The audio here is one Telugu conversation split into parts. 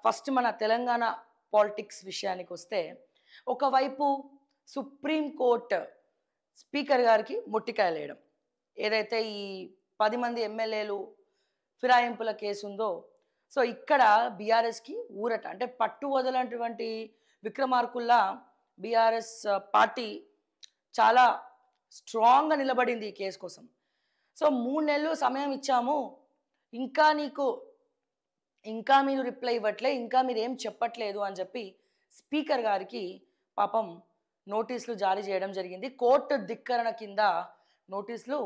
ఫస్ట్ మన తెలంగాణ పాలిటిక్స్ విషయానికి వస్తే ఒకవైపు సుప్రీం కోర్ట్ స్పీకర్ గారికి మొట్టికాయలేయడం ఏదైతే ఈ 10 మంది ఎమ్మెల్యేలు ఫిరాయింపుల కేసు ఉందో సో ఇక్కడ బీఆర్ఎస్కి ఊరట అంటే పట్టు వదలనటువంటి విక్రమార్కుల్లా బీఆర్ఎస్ పార్టీ చాలా స్ట్రాంగ్గా నిలబడింది ఈ కేసు కోసం. సో 3 నెలలు సమయం ఇచ్చాము, ఇంకా మీరు రిప్లై ఇవ్వట్లే, ఇంకా మీరు ఏం చెప్పట్లేదు అని చెప్పి స్పీకర్ గారికి పాపం నోటీసులు జారీ చేయడం జరిగింది. కోర్టు ధిక్కరణ కింద నోటీసులు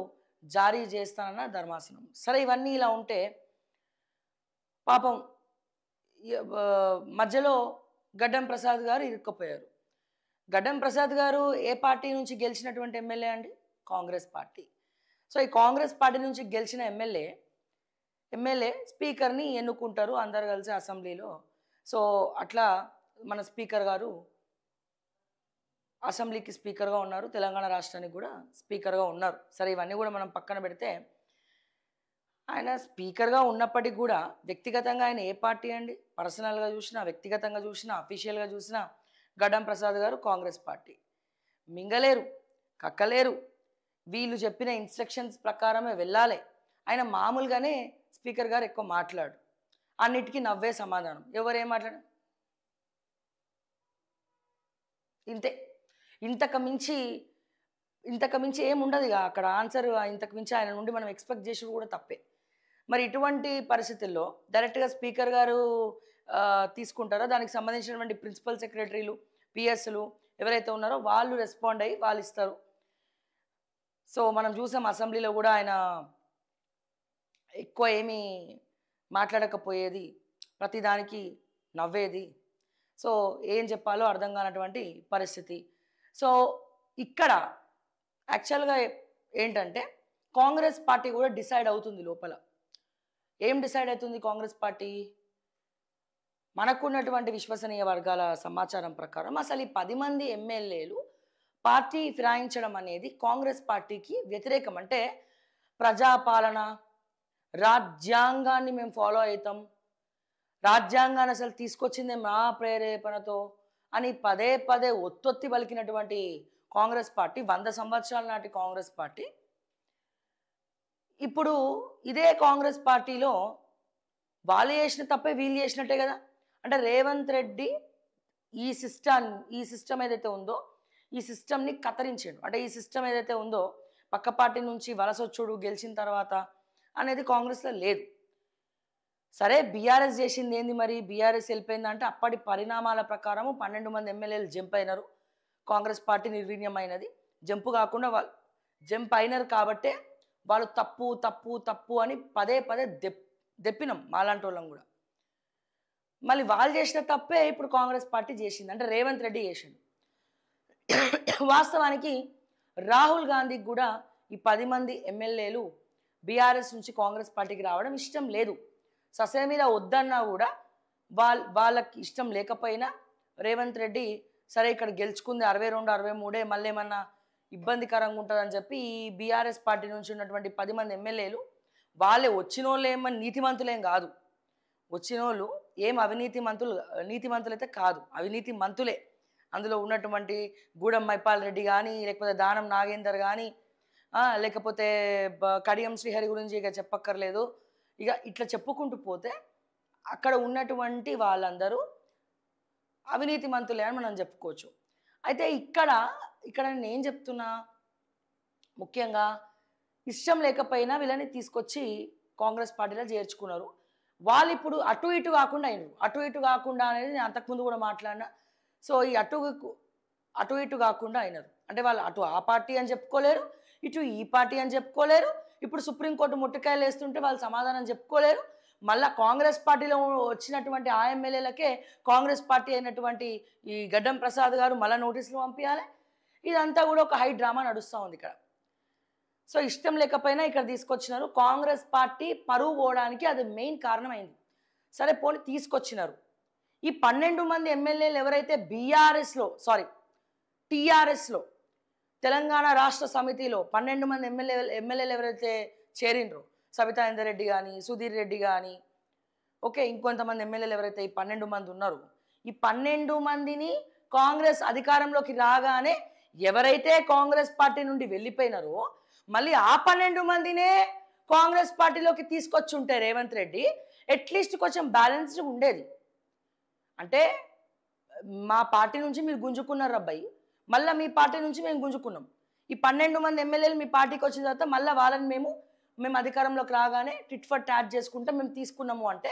జారీ చేస్తానన్న ధర్మాసనం. సరే ఇవన్నీ ఇలా ఉంటే పాపం మధ్యలో గడ్డం ప్రసాద్ గారు ఇరుక్కుపోయారు. గడ్డం ప్రసాద్ గారు ఏ పార్టీ నుంచి గెలిచినటువంటి ఎమ్మెల్యే అండి? కాంగ్రెస్ పార్టీ. సో ఈ కాంగ్రెస్ పార్టీ నుంచి గెలిచిన ఎమ్మెల్యే స్పీకర్ని ఎన్నుకుంటారు అందరు కలిసి అసెంబ్లీలో. సో అట్లా మన స్పీకర్ గారు అసెంబ్లీకి స్పీకర్గా ఉన్నారు, తెలంగాణ రాష్ట్రానికి కూడా స్పీకర్గా ఉన్నారు. సరే ఇవన్నీ కూడా మనం పక్కన పెడితే ఆయన స్పీకర్గా ఉన్నప్పటికీ కూడా వ్యక్తిగతంగా ఆయన ఏ పార్టీ అండి? పర్సనల్గా చూసినా, వ్యక్తిగతంగా చూసినా, అఫీషియల్గా చూసినా గడ్డం ప్రసాద్ గారు కాంగ్రెస్ పార్టీ. మింగలేరు, కక్కలేరు, వీళ్ళు చెప్పిన ఇన్స్ట్రక్షన్స్ ప్రకారమే వెళ్ళాలి. ఆయన మామూలుగానే స్పీకర్ గారు ఎక్కువ మాట్లాడు, అన్నిటికీ నవ్వే సమాధానం. ఎవరేం మాట్లాడు ఇంతే, ఇంతకు మించి ఏముండదు ఇక అక్కడ ఆన్సర్. ఇంతకు మించి ఆయన నుండి మనం ఎక్స్పెక్ట్ చేసి కూడా తప్పే. మరి ఇటువంటి పరిస్థితుల్లో డైరెక్ట్గా స్పీకర్ గారు తీసుకుంటారో దానికి సంబంధించినటువంటి ప్రిన్సిపల్ సెక్రటరీలు, పిఎస్లు ఎవరైతే ఉన్నారో వాళ్ళు రెస్పాండ్ అయ్యి వాళ్ళు ఇస్తారు. సో మనం చూసాం అసెంబ్లీలో కూడా ఆయన ఎక్కువ ఏమీ మాట్లాడకపోయేది, ప్రతిదానికి నవ్వేది. సో ఏం చెప్పాలో అర్థం కానటువంటి పరిస్థితి. సో ఇక్కడ యాక్చువల్గా ఏంటంటే కాంగ్రెస్ పార్టీ కూడా డిసైడ్ అవుతుంది లోపల. ఏం డిసైడ్ అవుతుంది కాంగ్రెస్ పార్టీ? మనకున్నటువంటి విశ్వసనీయ వర్గాల సమాచారం ప్రకారం అసలు ఈ 10 మంది ఎమ్మెల్యేలు పార్టీ ఫిరాయించడం అనేది కాంగ్రెస్ పార్టీకి వ్యతిరేకం. అంటే ప్రజాపాలన, రాజ్యాంగాన్ని మేము ఫాలో అవుతాం, రాజ్యాంగాన్ని అసలు తీసుకొచ్చింది మా ప్రేరేపణతో అని పదే పదే ఒత్తొత్తి పలికినటువంటి కాంగ్రెస్ పార్టీ, 100 సంవత్సరాల నాటి కాంగ్రెస్ పార్టీ, ఇప్పుడు ఇదే కాంగ్రెస్ పార్టీలో వాళ్ళు చేసిన తప్పే వీళ్ళు చేసినట్టే కదా. అంటే రేవంత్ రెడ్డి ఈ సిస్టమ్ ఏదైతే ఉందో ఈ సిస్టమ్ని కత్తిరించాడు. అంటే ఈ సిస్టమ్ ఏదైతే ఉందో పక్క పార్టీ నుంచి వలసొచ్చుడు గెలిచిన తర్వాత అనేది కాంగ్రెస్లో లేదు. సరే బీఆర్ఎస్ చేసింది ఏంది మరి? బీఆర్ఎస్ వెళ్ళిపోయిందంటే అప్పటి పరిణామాల ప్రకారము 12 మంది ఎమ్మెల్యేలు జంప్ అయినారు, కాంగ్రెస్ పార్టీ నిర్వీర్యమైనది. జంప్ అయినారు కాబట్టే వాళ్ళు తప్పు తప్పు తప్పు అని పదే పదే దెప్పినాం మాలాంటి వాళ్ళం కూడా. మళ్ళీ వాళ్ళు చేసిన తప్పే ఇప్పుడు కాంగ్రెస్ పార్టీ చేసింది, అంటే రేవంత్ రెడ్డి చేసిండు. వాస్తవానికి రాహుల్ గాంధీకి కూడా ఈ 10 మంది ఎమ్మెల్యేలు బీఆర్ఎస్ నుంచి కాంగ్రెస్ పార్టీకి రావడం ఇష్టం లేదు. ససే మీద వద్దన్నా కూడా వాళ్ళకి ఇష్టం లేకపోయినా రేవంత్ రెడ్డి సరే ఇక్కడ గెలుచుకుంది 62, 63 మళ్ళీ ఏమన్నా ఇబ్బందికరంగా ఉంటుందని చెప్పి ఈ బీఆర్ఎస్ పార్టీ నుంచి ఉన్నటువంటి 10 మంది ఎమ్మెల్యేలు వాళ్ళే వచ్చిన వాళ్ళు ఏమన్నా నీతిమంతులేం కాదు, వచ్చిన వాళ్ళు ఏం నీతిమంతులైతే కాదు, అవినీతి మంతులే. అందులో ఉన్నటువంటి గూడెం మైపాల్ రెడ్డి కానీ, లేకపోతే దానం నాగేందర్ కానీ, లేకపోతే కడియం శ్రీహరి గురించి ఇక చెప్పక్కర్లేదు. ఇక ఇట్లా చెప్పుకుంటూ పోతే అక్కడ ఉన్నటువంటి వాళ్ళందరూ అవినీతి మంతులే అని మనం చెప్పుకోవచ్చు. అయితే ఇక్కడ నేను ఏం చెప్తున్నా, ముఖ్యంగా ఇష్టం లేకపోయినా వీళ్ళని తీసుకొచ్చి కాంగ్రెస్ పార్టీలో చేర్చుకున్నారు. వాళ్ళు ఇప్పుడు అటు ఇటు కాకుండా అయినారు. అటు ఇటు కాకుండా అనేది నేను అంతకుముందు కూడా మాట్లాడినా. సో ఈ అటు ఇటు కాకుండా అయినారు అంటే వాళ్ళు అటు ఆ పార్టీ అని చెప్పుకోలేరు, ఇటు ఈ పార్టీ అని చెప్పుకోలేరు. ఇప్పుడు సుప్రీంకోర్టు ముట్టకాయలు వేస్తుంటే వాళ్ళు సమాధానం చెప్పుకోలేరు. మళ్ళీ కాంగ్రెస్ పార్టీలో వచ్చినటువంటి ఆ ఎమ్మెల్యేలకే కాంగ్రెస్ పార్టీ అయినటువంటి ఈ గడ్డం ప్రసాద్ గారు మళ్ళీ నోటీసులు పంపించాలి. ఇదంతా కూడా ఒక హై డ్రామా నడుస్తూ ఉంది ఇక్కడ. సో ఇష్టం లేకపోయినా ఇక్కడ తీసుకొచ్చినారు. కాంగ్రెస్ పార్టీ పరువు పోవడానికి అది మెయిన్ కారణమైంది. సరే పోనీ తీసుకొచ్చినారు. ఈ 12 మంది ఎమ్మెల్యేలు ఎవరైతే టీఆర్ఎస్లో తెలంగాణ రాష్ట్ర సమితిలో 12 మంది ఎమ్మెల్యేలు ఎవరైతే చేరిండ్రో, సబితా ఇందర్ రెడ్డి కానీ, సుధీర్ రెడ్డి కానీ, ఓకే, ఇంకొంతమంది ఎమ్మెల్యేలు ఎవరైతే ఈ 12 మంది ఉన్నారో, ఈ 12 మందిని కాంగ్రెస్ అధికారంలోకి రాగానే ఎవరైతే కాంగ్రెస్ పార్టీ నుండి వెళ్ళిపోయినారో మళ్ళీ ఆ 12 మందినే కాంగ్రెస్ పార్టీలోకి తీసుకొచ్చి ఉంటే రేవంత్ రెడ్డి అట్లీస్ట్ కొంచెం బ్యాలెన్స్డ్ ఉండేది. అంటే మా పార్టీ నుంచి మీరు గుంజుకున్నారు అబ్బాయి, మళ్ళీ మీ పార్టీ నుంచి మేము గుంజుకున్నాం. ఈ 12 మంది ఎమ్మెల్యేలు మీ పార్టీకి వచ్చిన తర్వాత మళ్ళీ వాళ్ళని మేము అధికారంలోకి రాగానే టిట్ ఫర్ టాట్ చేసుకుంటే మేము తీసుకున్నాము అంటే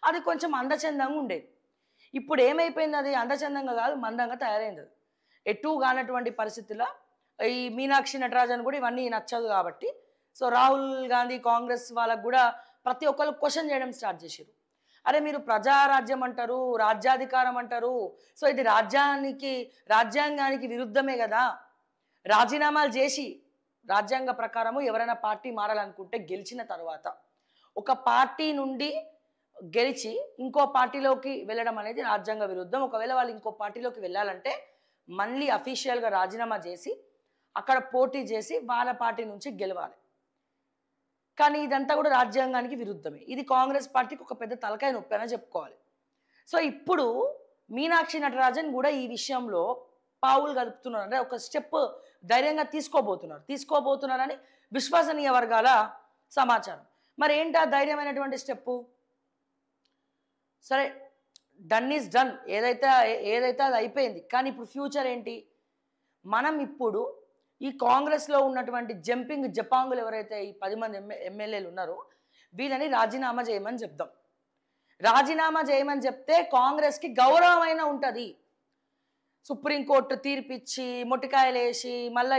అది కొంచెం అందచందంగా ఉండేది. ఇప్పుడు ఏమైపోయింది, అది అందచందంగా కాదు, మందంగా తయారైంది. అది ఎటు కానటువంటి పరిస్థితుల్లో ఈ మీనాక్షి నటరాజన్ కూడా ఇవన్నీ నచ్చదు కాబట్టి సో రాహుల్ గాంధీ కాంగ్రెస్ వాళ్ళకు కూడా ప్రతి ఒక్కరు క్వశ్చన్ చేయడం స్టార్ట్ చేశారు. అరే మీరు ప్రజారాజ్యం అంటారు, రాజ్యాధికారం అంటారు, సో ఇది రాజ్యాంగానికి విరుద్ధమే కదా. రాజీనామాలు చేసి రాజ్యాంగ ప్రకారము ఎవరైనా పార్టీ మారాలనుకుంటే గెలిచిన తర్వాత ఒక పార్టీ నుండి గెలిచి ఇంకో పార్టీలోకి వెళ్ళడం అనేది రాజ్యాంగ విరుద్ధం. ఒకవేళ వాళ్ళు ఇంకో పార్టీలోకి వెళ్ళాలంటే మళ్ళీ అఫీషియల్గా రాజీనామా చేసి అక్కడ పోటీ చేసి వాళ్ళ పార్టీ నుంచి గెలవాలి. కానీ ఇదంతా కూడా రాజ్యాంగానికి విరుద్ధమే. ఇది కాంగ్రెస్ పార్టీకి ఒక పెద్ద తలకాయ నొప్పి అని చెప్పుకోవాలి. సో ఇప్పుడు మీనాక్షి నటరాజన్ కూడా ఈ విషయంలో పావులు కలుపుతున్నారు, అంటే ఒక స్టెప్ ధైర్యంగా తీసుకోబోతున్నారని విశ్వసనీయ వర్గాల సమాచారం. మరి ఏంటి ఆ ధైర్యమైనటువంటి స్టెప్పు? సరే, డన్ ఈజ్ డన్, ఏదైతే అది అయిపోయింది. కానీ ఇప్పుడు ఫ్యూచర్ ఏంటి? మనం ఇప్పుడు ఈ కాంగ్రెస్లో ఉన్నటువంటి జపాంగులు ఎవరైతే ఈ 10 మంది ఎమ్మెల్యేలు ఉన్నారో వీళ్ళని రాజీనామా చేయమని చెప్దాం. రాజీనామా చేయమని చెప్తే కాంగ్రెస్కి గౌరవమైన ఉంటుంది. సుప్రీంకోర్టు తీర్పిచ్చి మొట్టికాయలు వేసి మళ్ళీ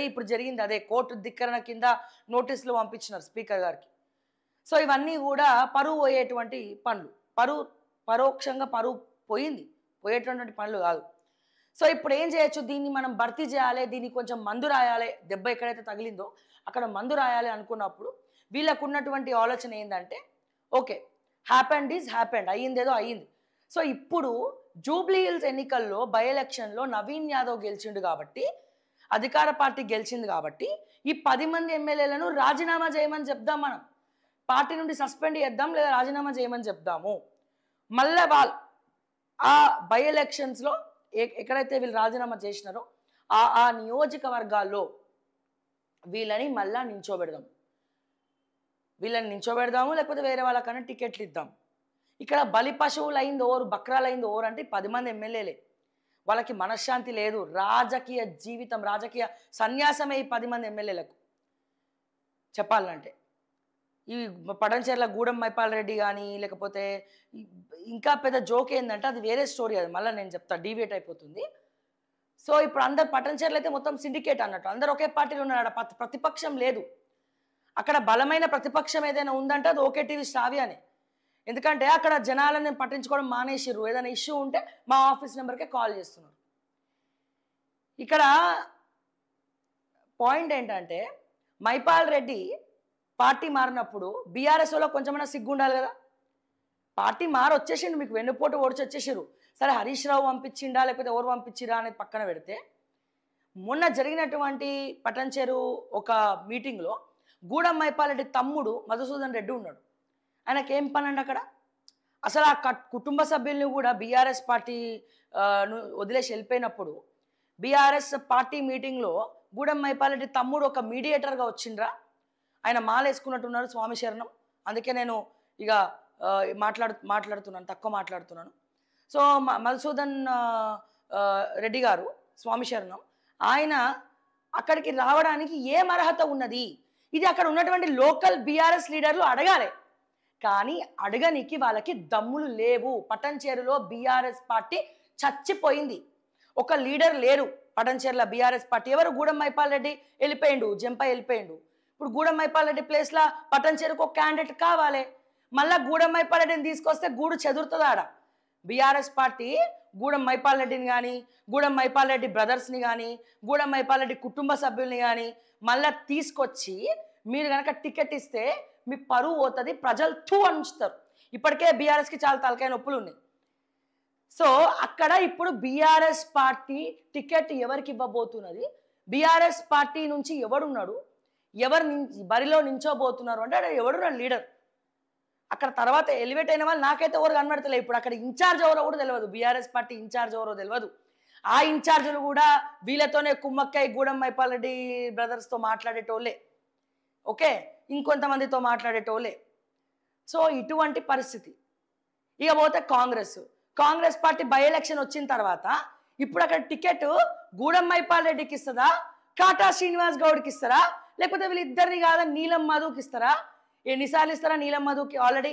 ఇప్పుడు జరిగింది అదే, కోర్టు ధిక్కరణ కింద నోటీసులు పంపించినారు స్పీకర్ గారికి. సో ఇవన్నీ కూడా పరువు పోయేటువంటి పనులు, పరోక్షంగా పరువు పోయేటువంటి పనులు కాదు. సో ఇప్పుడు ఏం చేయొచ్చు, దీన్ని మనం భర్తీ చేయాలి, దీన్ని కొంచెం మందు రాయాలి, దెబ్బ ఎక్కడైతే తగిలిందో అక్కడ మందు రాయాలి అనుకున్నప్పుడు వీళ్ళకు ఉన్నటువంటి ఆలోచన ఏంటంటే ఓకే, హ్యాపెండ్ ఈజ్ హ్యాపెండ్, అయ్యిందేదో అయ్యింది. సో ఇప్పుడు జూబ్లీ హిల్స్ ఎన్నికల్లో బై ఎలక్షన్లో నవీన్ యాదవ్ గెలిచిండు కాబట్టి, అధికార పార్టీ గెలిచింది కాబట్టి ఈ 10 మంది ఎమ్మెల్యేలను రాజీనామా చేయమని చెప్దాం. మనం పార్టీ నుండి సస్పెండ్ చేద్దాం లేదా రాజీనామా చేయమని చెప్దాము. మళ్ళీ ఆ బై ఎలక్షన్స్లో ఎక్కడైతే వీళ్ళు రాజీనామా చేసినారో ఆ నియోజకవర్గాల్లో వీళ్ళని మళ్ళా నించోబెడదాము, లేకపోతే వేరే వాళ్ళకన్నా టికెట్లు ఇద్దాం. ఇక్కడ బలి పశువులు అయింది ఓరు, బక్రాలు అయింది ఓరు అంటే 10 మంది ఎమ్మెల్యేలే. వాళ్ళకి మనశ్శాంతి లేదు, రాజకీయ జీవితం, రాజకీయ సన్యాసమే ఈ 10 మంది ఎమ్మెల్యేలకు చెప్పాలంటే. ఈ పడంచెర్ల గూడెం మైపాల్ రెడ్డి కానీ లేకపోతే ఇంకా పెద్ద జోక్ ఏంటంటే అది వేరే స్టోరీ, అది మళ్ళీ నేను చెప్తా, డీవియేట్ అయిపోతుంది. సో ఇప్పుడు అందరు పట్టణచెర్లు అయితే మొత్తం సిండికేట్ అన్నట్టు, అందరు ఒకే పార్టీలో ఉన్నారు, ప్రతిపక్షం లేదు. అక్కడ బలమైన ప్రతిపక్షం ఏదైనా ఉందంటే అది ఓకే టీవీ శ్రావ్యానే. ఎందుకంటే అక్కడ జనాలను పట్టించుకోవడం మానేసిర్రు, ఏదైనా ఇష్యూ ఉంటే మా ఆఫీస్ నెంబర్కే కాల్ చేస్తున్నారు. ఇక్కడ పాయింట్ ఏంటంటే మైపాల్ రెడ్డి పార్టీ మారినప్పుడు బీఆర్ఎస్లో కొంచెమైనా సిగ్గు ఉండాలి కదా. పార్టీ వచ్చేసిండు, మీకు వెన్నుపోటు ఓడిచి వచ్చేసారు. సరే హరీష్ రావు పంపించిండా లేకపోతే ఎవరు పంపించిరా అనేది పక్కన పెడితే, మొన్న జరిగినటువంటి పటంచెరు ఒక మీటింగ్లో గూడెం మైపాల్ రెడ్డి తమ్ముడు మధుసూదన్ రెడ్డి ఉన్నాడు. ఆయనకేం పని అండి అక్కడ? అసలు ఆ కుటుంబ సభ్యుల్ని కూడా బీఆర్ఎస్ పార్టీ వదిలేసి వెళ్ళిపోయినప్పుడు బీఆర్ఎస్ పార్టీ మీటింగ్లో గూడెం మైపాల్ రెడ్డి తమ్ముడు ఒక మీడియేటర్గా వచ్చిండ్రా. ఆయన మాలేసుకున్నట్టున్నారు, స్వామి శరణం. అందుకే నేను ఇక మాట్లాడుతున్నాను, తక్కువ మాట్లాడుతున్నాను. సో మధుసూదన్ రెడ్డి గారు, స్వామి శరణం, ఆయన అక్కడికి రావడానికి ఏం అర్హత ఉన్నది? ఇది అక్కడ ఉన్నటువంటి లోకల్ బీఆర్ఎస్ లీడర్లు అడగాలి. కానీ అడగనికి వాళ్ళకి దమ్ములు లేవు. పటంచెరులో బీఆర్ఎస్ పార్టీ చచ్చిపోయింది, ఒక లీడర్ లేరు. పటంచెర్ల బీఆర్ఎస్ పార్టీ ఎవరు? గూడెం మైపాల్ రెడ్డి వెళ్ళిపోయిండు, జంపై వెళ్ళిపోయిండు. ఇప్పుడు గూడెం మైపాల్ రెడ్డి ప్లేస్లో పటంచెరుకు ఒక క్యాండిడేట్ కావాలి. మళ్ళీ గూడెం మైపాల్ రెడ్డిని తీసుకొస్తే గూడు చెదురుతుంది ఆడ. బీఆర్ఎస్ పార్టీ గూడెం మైపాల్ రెడ్డిని కానీ, గూడెం మైపాల్ రెడ్డి బ్రదర్స్ని కానీ, గూడెం మైపాల్ రెడ్డి కుటుంబ సభ్యుల్ని కానీ మళ్ళీ తీసుకొచ్చి మీరు కనుక టికెట్ ఇస్తే మీ పరువు పోతుంది, ప్రజలు అని ఉంచుతారు. ఇప్పటికే బీఆర్ఎస్కి చాలా తలకాయ నొప్పులు ఉన్నాయి. సో అక్కడ ఇప్పుడు బీఆర్ఎస్ పార్టీ టికెట్ ఎవరికి ఇవ్వబోతున్నది, బీఆర్ఎస్ పార్టీ నుంచి ఎవడున్నాడు, ఎవరు బరిలో నించోబోతున్నారు అంటే ఎవడున్నాడు లీడర్. అక్కడ తర్వాత ఎలివేట్ అయిన వాళ్ళు నాకైతే ఎవరు కనబడతలే. ఇప్పుడు అక్కడ ఇన్ఛార్జ్ ఎవరో కూడా తెలియదు, బీఆర్ఎస్ పార్టీ ఇన్ఛార్జ్ ఎవరో తెలియదు. ఆ ఇన్ఛార్జీలు కూడా వీళ్ళతోనే కుమ్మక్కై గూడెం మైపాల్ రెడ్డి బ్రదర్స్తో మాట్లాడేటోళ్ళే, ఓకే, ఇంకొంతమందితో మాట్లాడేటోళ్ళే. సో ఇటువంటి పరిస్థితి. ఇక పోతే కాంగ్రెస్ పార్టీ బై ఎలక్షన్ వచ్చిన తర్వాత ఇప్పుడు అక్కడ టికెట్ గూడెం మైపాల్ రెడ్డికి ఇస్తుందా, కాటా శ్రీనివాస్ గౌడ్కి ఇస్తారా, లేకపోతే వీళ్ళిద్దరిని కాదా నీలం మధుకి ఇస్తారా? ఎన్నిసార్లు ఇస్తారా నీలం మధుకి? ఆల్రెడీ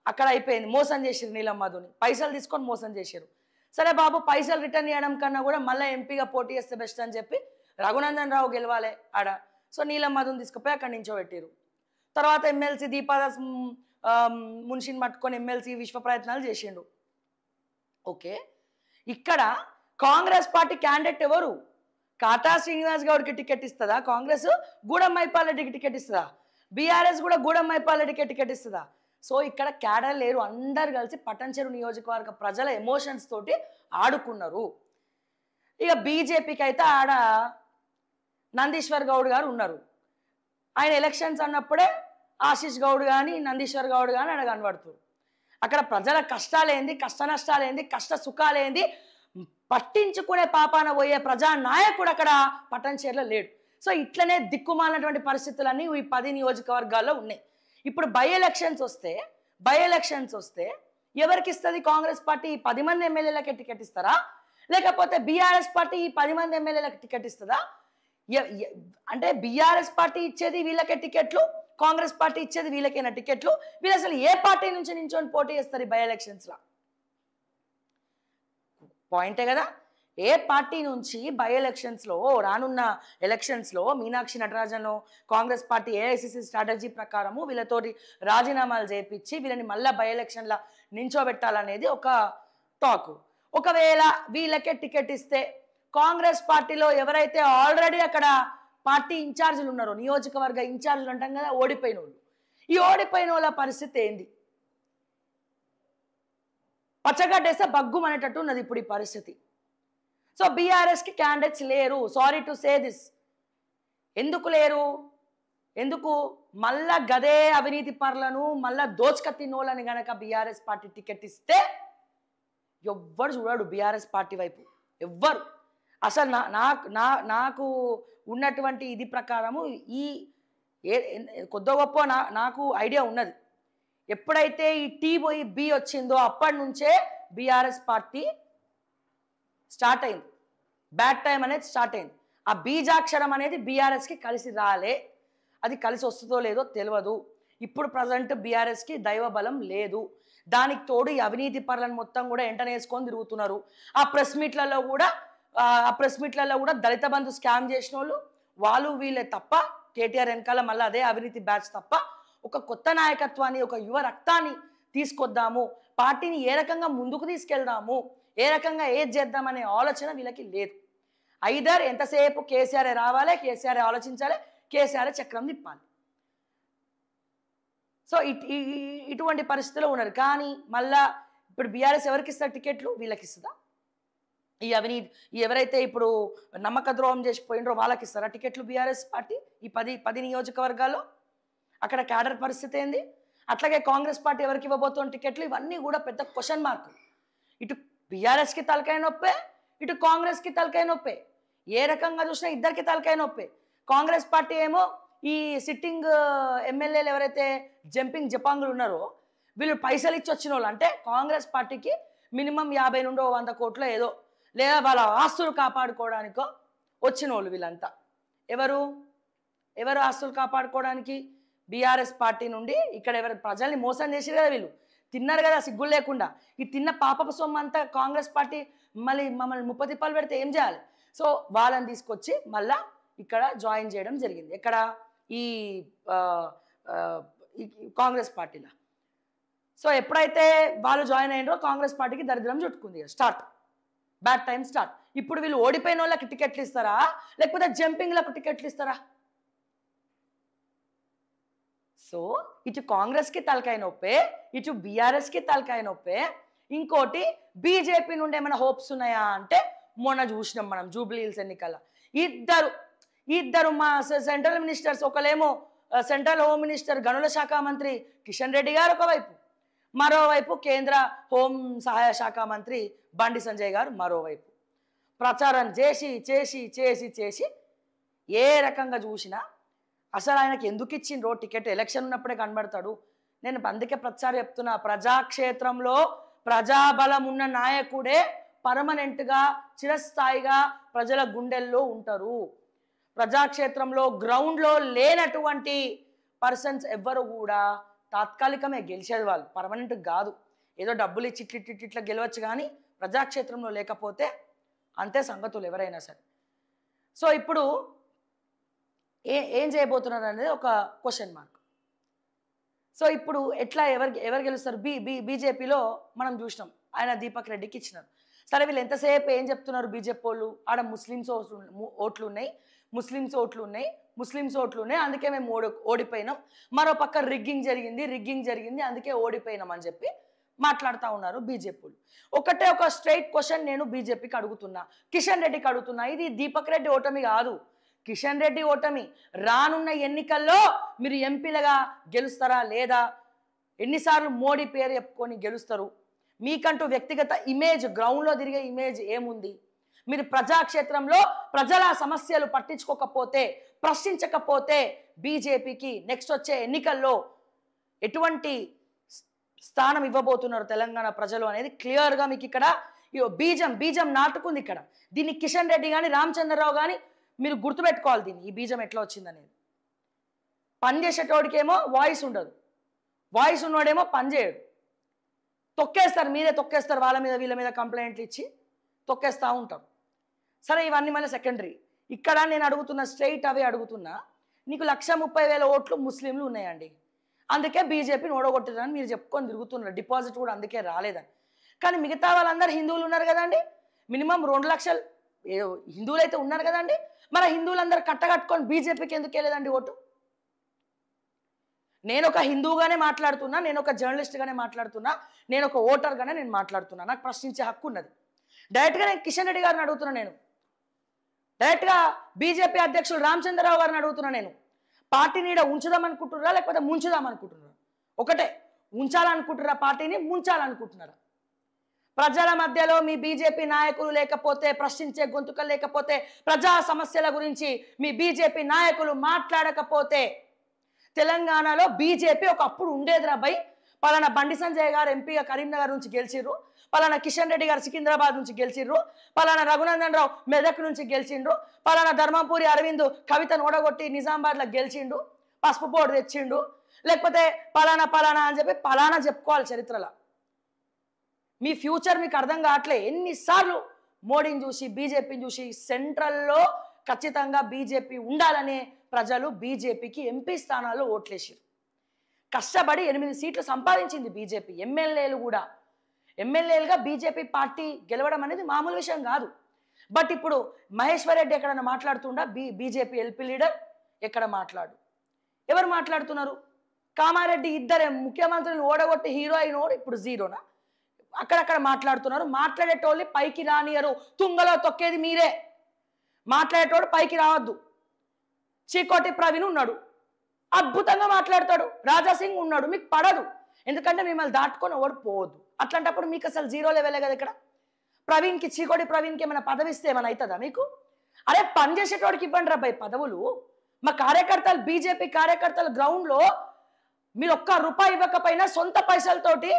అక్కడ అయిపోయింది, మోసం చేసారు నీలం మధుని, పైసలు తీసుకొని మోసం చేశారు. సరే బాబు, పైసలు రిటర్న్ చేయడం కన్నా కూడా మళ్ళీ ఎంపీగా పోటీ చేస్తే బెస్ట్ అని చెప్పి రఘునందన్ రావు గెలవాలి ఆడ. సో నీలం మధుని తీసుకుపోయి అక్కడి నుంచో పెట్టారు. తర్వాత ఎమ్మెల్సీ దీపాదాస్ మున్షిని పట్టుకొని ఎమ్మెల్సీ విశ్వ ప్రయత్నాలు చేసిండు. ఓకే, ఇక్కడ కాంగ్రెస్ పార్టీ క్యాండిడేట్ ఎవరు? కాటా శ్రీనివాస్ గౌడ్కి టికెట్ ఇస్తుందా కాంగ్రెస్? గూడెం మైపాల్ రెడ్డికి టికెట్ ఇస్తుందా? బీఆర్ఎస్ కూడా గూడెం మైపాల్ రెడ్డికి టికెట్ ఇస్తుందా? సో ఇక్కడ క్యాడర్ లేరు, అందరు కలిసి పట్టంచెరు నియోజకవర్గ ప్రజల ఎమోషన్స్ తోటి ఆడుకున్నారు. ఇక బీజేపీకి అయితే ఆడ నందీశ్వర్ గౌడ్ గారు ఉన్నారు. ఆయన ఎలక్షన్స్ అన్నప్పుడే ఆశీష్ గౌడ్ కానీ నందీశ్వర్ గౌడ్ కానీ ఆడ కనబడుతుంది. అక్కడ ప్రజల కష్టాలేంది, కష్ట నష్టాలేంది, కష్ట సుఖాలేంది పట్టించుకునే పాపాన పోయే ప్రజా నాయకుడు అక్కడ పట్టంచెర్లో లేడు. సో ఇట్లనే దిక్కుమాలినటువంటి పరిస్థితులన్నీ ఈ 10 నియోజకవర్గాల్లో ఉన్నాయి. ఇప్పుడు బై ఎలక్షన్స్ వస్తే ఎవరికి ఇస్తుంది కాంగ్రెస్ పార్టీ? 10 మంది ఎమ్మెల్యేలకి టికెట్ ఇస్తారా, లేకపోతే బీఆర్ఎస్ పార్టీ 10 మంది ఎమ్మెల్యేలకు టికెట్ ఇస్తుందా? అంటే బీఆర్ఎస్ పార్టీ ఇచ్చేది వీళ్ళకే టికెట్లు, కాంగ్రెస్ పార్టీ ఇచ్చేది వీళ్ళకైనా టికెట్లు. వీళ్ళు అసలు ఏ పార్టీ నుంచి నించొని పోటీ చేస్తారు ఈ బై ఎలక్షన్స్లో? పాయింటే కదా. ఏ పార్టీ నుంచి బై ఎలక్షన్స్లో రానున్న ఎలక్షన్స్లో Meenakshi Natarajan Congress party AICC strategy ప్రకారము వీళ్ళతోటి రాజీనామాలు చేయించి వీళ్ళని మళ్ళీ బై ఎలక్షన్ల నించోబెట్టాలనేది ఒక టాక్. ఒకవేళ వీళ్ళకే టికెట్ ఇస్తే కాంగ్రెస్ పార్టీలో ఎవరైతే ఆల్రెడీ అక్కడ పార్టీ ఇన్ఛార్జీలు ఉన్నారో, నియోజకవర్గ ఇన్ఛార్జీలు అంటాం కదా, ఓడిపోయిన వాళ్ళు, ఈ ఓడిపోయిన వాళ్ళ పరిస్థితి ఏంది? పచ్చగడ్డేస్తే బగ్గుమనేటట్టు ఉన్నది ఇప్పుడు ఈ పరిస్థితి. సో బీఆర్ఎస్కి క్యాండిడేట్స్ లేరు. Sorry to say this. ఎందుకు లేరు? ఎందుకు? మళ్ళా గదే అవినీతి పరులను మళ్ళా దోచుకత్తినోళ్ళని గనక బీఆర్ఎస్ పార్టీ టికెట్ ఇస్తే ఎవ్వరు చూడడు బీఆర్ఎస్ పార్టీ వైపు, ఎవ్వరు. అసలు నాకు ఉన్నటువంటి ఇది ప్రకారము ఈ కొద్ది గొప్ప నాకు ఐడియా ఉన్నది. ఎప్పుడైతే ఈ టీ పోయి బి వచ్చిందో అప్పటి నుంచే బీఆర్ఎస్ పార్టీ స్టార్ట్ అయింది, బ్యాడ్ టైం అనేది స్టార్ట్ అయింది. ఆ బీజాక్షరం అనేది బీఆర్ఎస్కి కలిసి రాలే, అది కలిసి వస్తుందో లేదో తెలియదు. ఇప్పుడు ప్రజెంట్ బీఆర్ఎస్కి దైవ బలం లేదు. దానికి తోడు ఈ అవినీతి పరులను మొత్తం కూడా ఎంటనేసుకొని తిరుగుతున్నారు. ఆ ప్రెస్ మీట్లలో కూడా దళిత బంధు స్కామ్ చేసిన వాళ్ళు వీళ్ళే తప్ప, కేటీఆర్ వెనకాల మళ్ళీ అదే అవినీతి బ్యాచ్ తప్ప ఒక కొత్త నాయకత్వాన్ని, ఒక యువ రక్తాన్ని తీసుకొద్దాము, పార్టీని ఏ రకంగా ముందుకు తీసుకెళ్దాము, ఏ రకంగా ఏది చేద్దామనే ఆలోచన వీళ్ళకి లేదు. ఐదర్ ఎంతసేపు కేసీఆర్ రావాలి, కేసీఆర్ ఆలోచించాలి, కేసీఆర్ చక్రం తిప్పాలి. సో ఇటువంటి పరిస్థితుల్లో ఉన్నారు. కానీ మళ్ళా ఇప్పుడు బీఆర్ఎస్ ఎవరికి ఇస్తారు టికెట్లు? వీళ్ళకి ఇస్తుందా? ఈ అవినీతి ఎవరైతే ఇప్పుడు నమ్మక ద్రోహం చేసిపోయినరో వాళ్ళకి ఇస్తారా టికెట్లు బీఆర్ఎస్ పార్టీ? ఈ 10 నియోజకవర్గాల్లో అక్కడ క్యాడర్ పరిస్థితి ఏంది? అట్లాగే కాంగ్రెస్ పార్టీ ఎవరికి ఇవ్వబోతున్న టికెట్లు? ఇవన్నీ కూడా పెద్ద క్వశ్చన్ మార్క్. ఇటు బీఆర్ఎస్కి తలకాయ నొప్పే, ఇటు కాంగ్రెస్కి తలకాయ నొప్పే. ఏ రకంగా చూసినా ఇద్దరికి తలకాయ నొప్పే. కాంగ్రెస్ పార్టీ ఏమో ఈ సిట్టింగ్ ఎమ్మెల్యేలు ఎవరైతే జంపింగ్ జపాంగులు ఉన్నారో వీళ్ళు పైసలు ఇచ్చి వచ్చిన వాళ్ళు, అంటే కాంగ్రెస్ పార్టీకి మినిమం 50 నుండి 100 కోట్లు ఏదో, లేదా వాళ్ళ ఆస్తులు కాపాడుకోవడానికో వచ్చిన వాళ్ళు వీళ్ళంతా. ఎవరు ఆస్తులు కాపాడుకోవడానికి? బీఆర్ఎస్ పార్టీ నుండి ఇక్కడ ఎవరు ప్రజల్ని మోసం చేసారు కదా, వీళ్ళు తిన్నారు కదా సిగ్గులు లేకుండా. ఈ తిన్న పాపపు సొమ్ము అంతా కాంగ్రెస్ పార్టీ మమ్మల్ని 30 తిప్పాలు పెడితే ఏం చేయాలి? సో వాళ్ళని తీసుకొచ్చి మళ్ళా ఇక్కడ జాయిన్ చేయడం జరిగింది. ఎక్కడ? ఈ కాంగ్రెస్ పార్టీలో. సో ఎప్పుడైతే వాళ్ళు జాయిన్ అయినరో కాంగ్రెస్ పార్టీకి దరిద్రం చుట్టుకుంది, స్టార్ట్, బ్యాడ్ టైం స్టార్ట్. ఇప్పుడు వీళ్ళు ఓడిపోయిన వాళ్ళకి టికెట్లు ఇస్తారా, లేకపోతే జంపింగ్లకు టికెట్లు ఇస్తారా? సో ఇటు కాంగ్రెస్కి తలకాయ నొప్పే, ఇటు బీఆర్ఎస్కి తలకాయ నొప్పే. ఇంకోటి బీజేపీ నుండి ఏమైనా హోప్స్ ఉన్నాయా అంటే మొన్న చూసినాం మనం జూబ్లీ హిల్స్ ఎన్నికల ఇద్దరు మా సెంట్రల్ మినిస్టర్స్, ఒకలేమో సెంట్రల్ హోమ్ మినిస్టర్ గనుల శాఖ మంత్రి కిషన్ రెడ్డి గారు ఒకవైపు, మరోవైపు కేంద్ర హోం సహాయ శాఖ మంత్రి బండి సంజయ్ గారు మరోవైపు ప్రచారం చేసి చేసి చేసి చేసి ఏ రకంగా చూసినా అసలు ఆయనకి ఎందుకు ఇచ్చిండ్రో టికెట్, ఎలక్షన్ ఉన్నప్పుడే కనబడతాడు. నేను అందుకే ప్రచారం చెప్తున్నా, ప్రజాక్షేత్రంలో ప్రజాబలం ఉన్న నాయకుడే పర్మనెంట్గా చిరస్థాయిగా ప్రజల గుండెల్లో ఉంటారు. ప్రజాక్షేత్రంలో గ్రౌండ్లో లేనటువంటి పర్సన్స్ ఎవ్వరు కూడా తాత్కాలికమే గెలిచేది, వాళ్ళు పర్మనెంట్ కాదు. ఏదో డబ్బులు ఇచ్చి ఇట్లా గెలవచ్చు, కానీ ప్రజాక్షేత్రంలో లేకపోతే అంతే సంగతులు ఎవరైనా సరే. సో ఇప్పుడు ఏం చేయబోతున్నారు అనేది ఒక క్వశ్చన్ మార్క్. సో ఇప్పుడు ఎట్లా ఎవరు గెలుస్తారు? బీజేపీలో మనం చూసినాం, ఆయన దీపక్ రెడ్డికి ఇచ్చినారు. సరే వీళ్ళు ఎంతసేపు ఏం చెప్తున్నారు బీజేపీ వాళ్ళు, ఆడ ముస్లిమ్స్ ఓట్లు ఉన్నాయి, ముస్లిమ్స్ ఓట్లు ఉన్నాయి, అందుకే మేము ఓడిపోయినాం. మరో పక్క రిగ్గింగ్ జరిగింది అందుకే ఓడిపోయినాం అని చెప్పి మాట్లాడుతూ ఉన్నారు బీజేపీలు. ఒకటే ఒక స్ట్రైట్ క్వశ్చన్ నేను బీజేపీకి అడుగుతున్నా, కిషన్ రెడ్డికి అడుగుతున్నా. ఇది దీపక్ రెడ్డి ఓటమి కాదు, కిషన్ రెడ్డి ఓటమి. రానున్న ఎన్నికల్లో మీరు ఎంపీలుగా గెలుస్తారా లేదా? ఎన్నిసార్లు మోడీ పేరు చెప్పుకొని గెలుస్తారు? మీకంటూ వ్యక్తిగత ఇమేజ్, గ్రౌండ్లో తిరిగే ఇమేజ్ ఏముంది? మీరు ప్రజాక్షేత్రంలో ప్రజల సమస్యలు పట్టించుకోకపోతే, ప్రశ్నించకపోతే బీజేపీకి నెక్స్ట్ వచ్చే ఎన్నికల్లో ఎటువంటి స్థానం ఇవ్వబోతున్నారు తెలంగాణ ప్రజలు అనేది క్లియర్గా మీకు ఇక్కడ బీజం నాటుకుంది. ఇక్కడ దీన్ని కిషన్ రెడ్డి కానీ రామచంద్రరావు కానీ మీరు గుర్తుపెట్టుకోవాలి. దీన్ని ఈ బీజం ఎట్లా వచ్చిందనేది. పనిచేసేటోడికేమో వాయిస్ ఉండదు, వాయిస్ ఉన్నోడేమో పనిచేయడు. తొక్కేస్తారు, మీరే తొక్కేస్తారు, వాళ్ళ మీద వీళ్ళ మీద కంప్లైంట్లు ఇచ్చి తొక్కేస్తూ ఉంటారు. సరే ఇవన్నీ మళ్ళీ సెకండరీ. ఇక్కడ నేను అడుగుతున్న స్ట్రైట్ అవే అడుగుతున్నా, నీకు 130,000 ఓట్లు ముస్లింలు ఉన్నాయండి, అందుకే బీజేపీని ఓడగొట్టిరని మీరు చెప్పుకొని తిరుగుతున్నారు. డిపాజిట్ కూడా అందుకే రాలేదని. కానీ మిగతా వాళ్ళందరూ హిందువులు ఉన్నారు కదండి, మినిమం 2 లక్షలు హిందువులు అయితే ఉన్నారు కదండి. మరి హిందువులందరూ కట్టగట్టుకొని బీజేపీకి ఎందుకు వెళ్ళలేదండి ఓటు? నేను ఒక హిందువుగానే మాట్లాడుతున్నా, నేను ఒక జర్నలిస్ట్గానే మాట్లాడుతున్నా, నేను ఒక ఓటర్గానే నేను మాట్లాడుతున్నా. నాకు ప్రశ్నించే హక్కు ఉన్నది. డైరెక్ట్గా నేను కిషన్ రెడ్డి గారిని అడుగుతున్నా, నేను డైరెక్ట్గా బీజేపీ అధ్యక్షులు రామచంద్రరావు గారిని అడుగుతున్నా. నేను పార్టీని ఈడ ఉంచుదామనుకుంటున్నారా లేకపోతే ముంచుదామనుకుంటున్నారా? ఒకటే, ఉంచాలనుకుంటున్నారా పార్టీని, ముంచాలనుకుంటున్నారా? ప్రజల మధ్యలో మీ బీజేపీ నాయకులు లేకపోతే, ప్రశ్నించే గొంతుకలు లేకపోతే, ప్రజా సమస్యల గురించి మీ బీజేపీ నాయకులు మాట్లాడకపోతే తెలంగాణలో బీజేపీ ఒకప్పుడు ఉండేదిరా బై. పలానా బండి సంజయ్ గారు ఎంపీగా కరీంనగర్ నుంచి గెలిచిర్రు, పలానా కిషన్ రెడ్డి గారు సికింద్రాబాద్ నుంచి గెలిచిర్రు, పలానా రఘునందన్ రావు మెదక్ నుంచి గెలిచిండ్రు, పలానా ధర్మపురి అరవింద్ కవితను ఓడగొట్టి నిజామాబాద్లో గెలిచిండు, పసుపు బోర్డు తెచ్చిండు, లేకపోతే పలానా అని చెప్పి పలానా చెప్పుకోవాలి చరిత్రలో. మీ ఫ్యూచర్ మీకు అర్థం కావట్లే. ఎన్నిసార్లు మోడీని చూసి బీజేపీని చూసి సెంట్రల్లో ఖచ్చితంగా బీజేపీ ఉండాలనే ప్రజలు బీజేపీకి ఎంపీ స్థానాల్లో ఓట్లేసారు. కష్టపడి 8 సీట్లు సంపాదించింది బీజేపీ. ఎమ్మెల్యేలుగా బీజేపీ పార్టీ గెలవడం అనేది మామూలు విషయం కాదు. బట్ ఇప్పుడు మహేశ్వర్ రెడ్డి ఎక్కడన్నా మాట్లాడుతుండా? బీజేపీ ఎల్పీ లీడర్ ఎక్కడ ఎవరు మాట్లాడుతున్నారు? కామారెడ్డి ఇద్దరే ముఖ్యమంత్రులను ఓడగొట్టి హీరో అయినోడు ఇప్పుడు జీరోనా? అక్కడక్కడ మాట్లాడుతున్నారు. మాట్లాడేటోళ్ళు పైకి రానియరు, తుంగలో తొక్కేది మీరే. మాట్లాడేటోడు పైకి రావద్దు. చీకోటి ప్రవీణ్ ఉన్నాడు, అద్భుతంగా మాట్లాడతాడు. రాజాసింగ్ ఉన్నాడు, మీకు పడదు, ఎందుకంటే మిమ్మల్ని దాటుకొని ఓడి పోవద్దు. అట్లాంటప్పుడు మీకు అసలు జీరో లెవెలే కదా ఇక్కడ. ప్రవీణ్కి, చీకోటి ప్రవీణ్కి ఏమైనా పదవి ఇస్తే ఏమైనా అవుతుందా మీకు? అరే పనిచేసేటోడికి ఇవ్వండి రా భయ్ పదవులు. మా కార్యకర్తలు, బీజేపీ కార్యకర్తలు గ్రౌండ్లో మీరు ₹1 ఇవ్వకపోయినా సొంత పైసలతోటి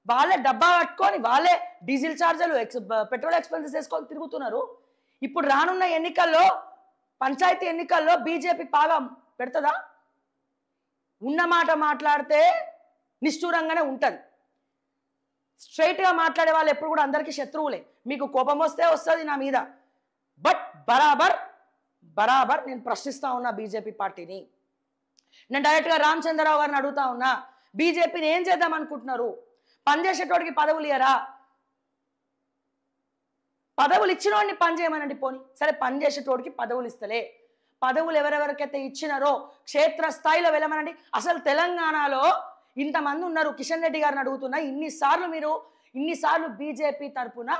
వాళ్ళే డబ్బా కట్టుకొని, వాళ్ళే డీజిల్ ఛార్జీలు, పెట్రోల్ ఎక్స్పెన్సెస్ వేసుకొని తిరుగుతున్నారు. ఇప్పుడు రానున్న ఎన్నికల్లో, పంచాయతీ ఎన్నికల్లో బీజేపీ పాగా పెడుతుందా? ఉన్నమాట మాట్లాడితే నిష్ఠూరంగానే ఉంటుంది. స్ట్రైట్గా మాట్లాడే వాళ్ళు ఎప్పుడు కూడా అందరికీ శత్రువులే. మీకు కోపం వస్తే వస్తుంది నా మీద, బట్ బరాబర్ నేను ప్రశ్నిస్తా ఉన్నా బీజేపీ పార్టీని. నేను డైరెక్ట్గా రామచంద్రరావు గారిని అడుగుతా ఉన్నా, బీజేపీని ఏం చేద్దాం అనుకుంటున్నారు? పనిచేసేటోడికి పదవులు ఇయ్యరా? పదవులు ఇచ్చినోడిని పని చేయమనండి పోని. సరే పనిచేసేటోడికి పదవులు ఇస్తలే, పదవులు ఎవరెవరికైతే ఇచ్చినారో క్షేత్రస్థాయిలో వెళ్ళమనండి. అసలు తెలంగాణలో ఇంతమంది ఉన్నారు. కిషన్ రెడ్డి గారిని అడుగుతున్నా, ఇన్నిసార్లు బీజేపీ తరఫున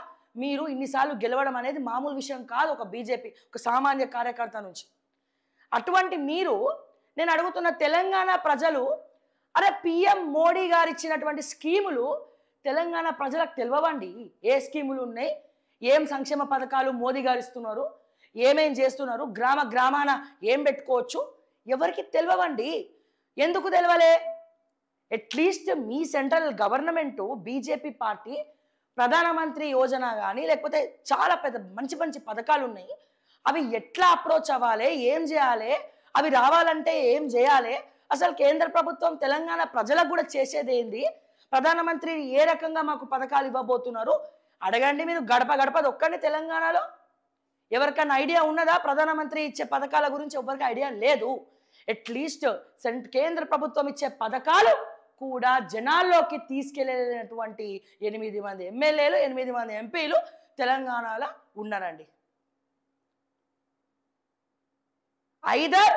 మీరు ఇన్నిసార్లు గెలవడం అనేది మామూలు విషయం కాదు. ఒక బీజేపీ, ఒక సామాన్య కార్యకర్త నుంచి. అటువంటి మీరు నేను అడుగుతున్న తెలంగాణ ప్రజలు, అరే పిఎం మోడీ గారు ఇచ్చినటువంటి స్కీములు తెలంగాణ ప్రజలకు తెలియవండి. ఏ స్కీములు ఉన్నాయి, ఏం సంక్షేమ పథకాలు మోదీ గారు ఇస్తున్నారు, ఏమేం చేస్తున్నారు, గ్రామ గ్రామాన ఏం పెట్టుకోవచ్చు, ఎవరికి తెలియవండి. ఎందుకు తెలియలే? అట్లీస్ట్ మీ సెంట్రల్ గవర్నమెంటు బీజేపీ పార్టీ ప్రధానమంత్రి యోజన కానీ లేకపోతే చాలా పెద్ద మంచి మంచి పథకాలు ఉన్నాయి, అవి ఎట్లా అప్రోచ్ అవ్వాలి, ఏం చేయాలి, అవి రావాలంటే ఏం చేయాలి, అసలు కేంద్ర ప్రభుత్వం తెలంగాణ ప్రజలకు కూడా చేసేది ఏంది, ప్రధానమంత్రి ఏ రకంగా మాకు పథకాలు ఇవ్వబోతున్నారు అడగండి. మీరు గడప గడపది ఒక్కడిని తెలంగాణలో ఎవరికైనా ఐడియా ఉన్నదా? ప్రధానమంత్రి ఇచ్చే పథకాల గురించి ఎవరికి ఐడియా లేదు. అట్లీస్ట్ కేంద్ర ప్రభుత్వం ఇచ్చే పథకాలు కూడా జనాల్లోకి తీసుకెళ్ళేటువంటి 8 మంది ఎమ్మెల్యేలు 8 మంది ఎంపీలు తెలంగాణలో ఉన్నారండి. ఐదర్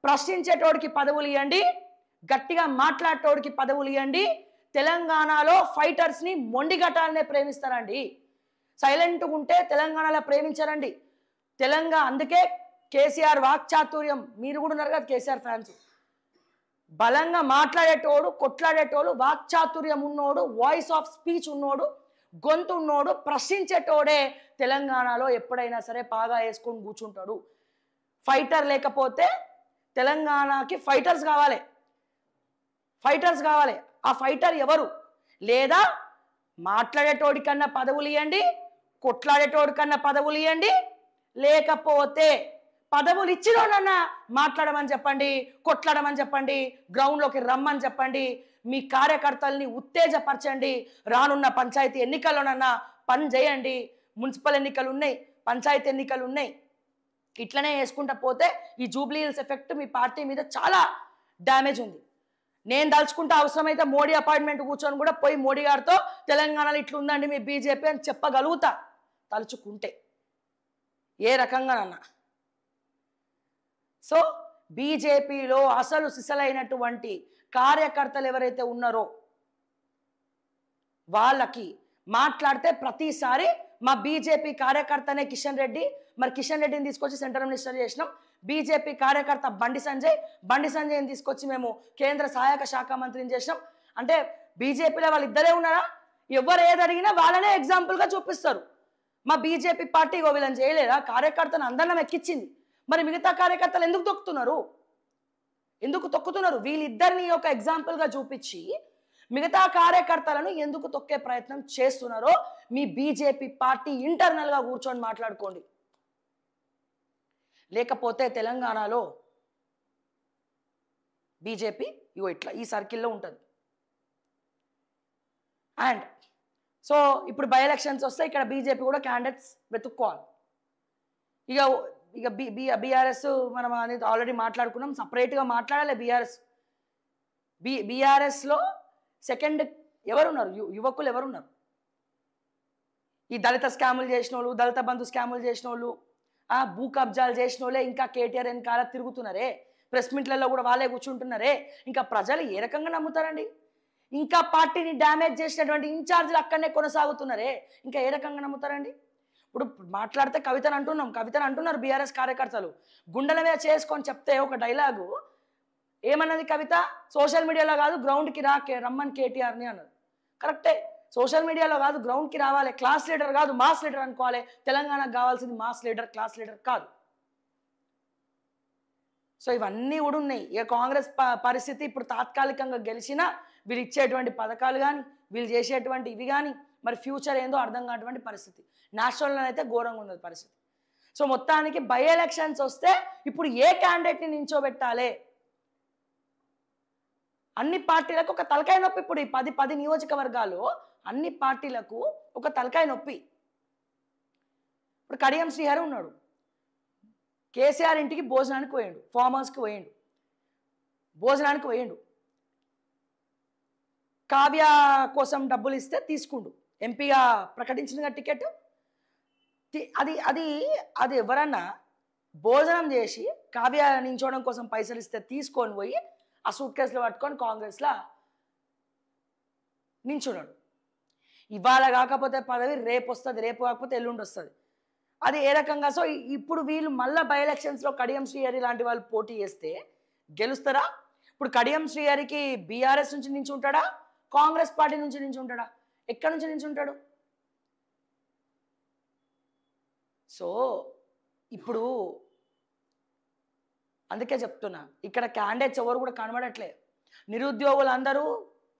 ప్రశ్నించేటోడికి పదవులు ఇవ్వండి, గట్టిగా మాట్లాడేటోడికి పదవులు ఇవ్వండి. తెలంగాణలో ఫైటర్స్ని మొండిగట్టాలనే ప్రేమిస్తారండి. సైలెంట్గా ఉంటే తెలంగాణలో ప్రేమించారండి. అందుకే కేసీఆర్ వాక్చాతుర్యం, మీరు కూడా ఉన్నారు కదా కేసీఆర్ ఫ్యాన్స్, బలంగా మాట్లాడేటోడు, కొట్లాడేటోడు, వాక్చాతుర్యం ఉన్నోడు, వాయిస్ ఆఫ్ స్పీచ్ ఉన్నోడు, గొంతు ఉన్నోడు, ప్రశ్నించేటోడే తెలంగాణలో ఎప్పుడైనా సరే పాగా వేసుకొని కూర్చుంటాడు. ఫైటర్ లేకపోతే తెలంగాణకి ఫైటర్స్ కావాలి. ఆ ఫైటర్ ఎవరు? లేదా మాట్లాడేటోడి కన్నా పదవులు ఇవ్వండి, కొట్లాడేటోడి కన్నా పదవులు ఇవ్వండి, లేకపోతే పదవులు ఇచ్చినోడన్నా మాట్లాడమని చెప్పండి, కొట్లాడమని చెప్పండి, గ్రౌండ్లోకి రమ్మని చెప్పండి, మీ కార్యకర్తల్ని ఉత్తేజపరచండి. రానున్న పంచాయతీ ఎన్నికల్లోనన్నా పని చేయండి. మున్సిపల్ ఎన్నికలు ఉన్నాయి, పంచాయతీ ఎన్నికలు ఉన్నాయి. ఇట్లనే వేసుకుంటా పోతే ఈ జూబ్లీ హిల్స్ ఎఫెక్ట్ మీ పార్టీ మీద చాలా డ్యామేజ్ ఉంది. నేను దలుచుకుంటే అవసరమైతే మోడీ అపాయింట్మెంట్ కూర్చొని కూడా పోయి మోడీ గారితో తెలంగాణలో ఇట్లా ఉందండి మీ బీజేపీ అని చెప్పగలుగుతా తలుచుకుంటే, ఏ రకంగానన్నా. సో బీజేపీలో అసలు సిసలైనటువంటి కార్యకర్తలు ఎవరైతే ఉన్నారో వాళ్ళకి మాట్లాడితే ప్రతిసారి మా బీజేపీ కార్యకర్తనే కిషన్ రెడ్డి, మరి కిషన్ రెడ్డిని తీసుకొచ్చి సెంట్రల్ మినిస్టర్ చేసినాం, బీజేపీ కార్యకర్త బండి సంజయ్ని తీసుకొచ్చి మేము కేంద్ర సహాయక శాఖ మంత్రిని చేసినాం అంటే బీజేపీలో వాళ్ళు ఇద్దరే ఉన్నారా? ఎవరు ఏది అడిగినా వాళ్ళనే ఎగ్జాంపుల్గా చూపిస్తారు. మా బీజేపీ పార్టీ వీళ్ళని చేయలేదా? కార్యకర్తను అందరం ఎక్కించింది, మరి మిగతా కార్యకర్తలు ఎందుకు తొక్కుతున్నారు? వీళ్ళిద్దరిని ఒక ఎగ్జాంపుల్గా చూపించి మిగతా కార్యకర్తలను ఎందుకు తొక్కే ప్రయత్నం చేస్తున్నారో మీ బీజేపీ పార్టీ ఇంటర్నల్గా కూర్చొని మాట్లాడుకోండి. లేకపోతే తెలంగాణలో బీజేపీ ఇట్లా ఈ సర్కిల్లో ఉంటుంది. అండ్ సో ఇప్పుడు బై ఎలక్షన్స్ వస్తే ఇక్కడ బీజేపీ కూడా క్యాండిడేట్స్ వెతుక్కోవాలి. ఇక బీఆర్ఎస్ మనం అనేది ఆల్రెడీ మాట్లాడుకున్నాం, సపరేట్గా మాట్లాడాలి. బీఆర్ఎస్లో సెకండ్ ఎవరున్నారు? యువకులు ఎవరున్నారు? ఈ దళిత స్కాములు చేసిన వాళ్ళు, దళిత బంధు స్కాములు చేసిన వాళ్ళు, భూ కబ్జాలు చేసిన వాళ్ళే ఇంకా కేటీఆర్ వెనకాల తిరుగుతున్నారే, ప్రెస్ మీట్లలో కూడా వాళ్ళే కూర్చుంటున్నారే. ఇంకా ప్రజలు ఏ రకంగా నమ్ముతారండి? ఇంకా పార్టీని డ్యామేజ్ చేసినటువంటి ఇన్ఛార్జీలు అక్కడనే కొనసాగుతున్నారే, ఇంకా ఏ రకంగా నమ్ముతారండి? ఇప్పుడు మాట్లాడితే కవితను అంటున్నారు బీఆర్ఎస్ కార్యకర్తలు, గుండెల మీద చేసుకొని చెప్తే ఒక డైలాగు ఏమన్నది కవిత, సోషల్ మీడియాలో కాదు గ్రౌండ్కి రమ్మని కేటీఆర్ని అన్నది. కరెక్టే, సోషల్ మీడియాలో కాదు గ్రౌండ్కి రావాలి, క్లాస్ లీడర్ కాదు మాస్ లీడర్ అనుకోవాలి. తెలంగాణకు కావాల్సింది మాస్ లీడర్, క్లాస్ లీడర్ కాదు. సో ఇవన్నీ కూడా ఉన్నాయి. ఇక కాంగ్రెస్ పరిస్థితి ఇప్పుడు తాత్కాలికంగా గెలిచినా వీళ్ళు ఇచ్చేటువంటి పథకాలు కానీ వీళ్ళు చేసేటువంటి ఇవి కానీ మరి ఫ్యూచర్ ఏందో అర్థం కానటువంటి పరిస్థితి. నేషనల్లో అయితే ఘోరంగా ఉన్నది పరిస్థితి. సో మొత్తానికి బై ఎలక్షన్స్ వస్తే ఇప్పుడు ఏ క్యాండిడేట్ని నించోబెట్టాలి? అన్ని పార్టీలకు ఒక తలకాయ నొప్పి. ఇప్పుడు ఈ 10 నియోజకవర్గాలు అన్ని పార్టీలకు ఒక తలకాయ నొప్పి. ఇప్పుడు కడియం శ్రీహరి ఉన్నాడు, కేసీఆర్ ఇంటికి భోజనానికి పోయిండు, ఫామ్ హౌస్కి పోయిండు, భోజనానికి పోయిండు, కావ్య కోసం డబ్బులు ఇస్తే తీసుకుండు, ఎంపీగా ప్రకటించిన టికెట్. అది ఎవరన్నా భోజనం చేసి కావ్య నించోవడం కోసం పైసలు ఇస్తే తీసుకొని పోయి ఆ సూట్ కేసులో పట్టుకొని కాంగ్రెస్లో నించున్నాడు. ఇవాళ కాకపోతే పదవి రేపు వస్తుంది, రేపు కాకపోతే ఎల్లుండి వస్తుంది. అది ఏ రకంగా? సో ఇప్పుడు వీళ్ళు మళ్ళీ బై ఎలక్షన్స్లో కడియం శ్రీహరి లాంటి వాళ్ళు పోటీ చేస్తే గెలుస్తారా? ఇప్పుడు కడియం శ్రీహరికి బీఆర్ఎస్ నుంచి నించుంటాడా, కాంగ్రెస్ పార్టీ నుంచి నించుంటాడా? ఎక్కడి నుంచి నించుంటాడు? సో ఇప్పుడు అందుకే చెప్తున్నా, ఇక్కడ క్యాండిడేట్స్ ఎవరు కూడా కనబడట్లే. నిరుద్యోగులందరూ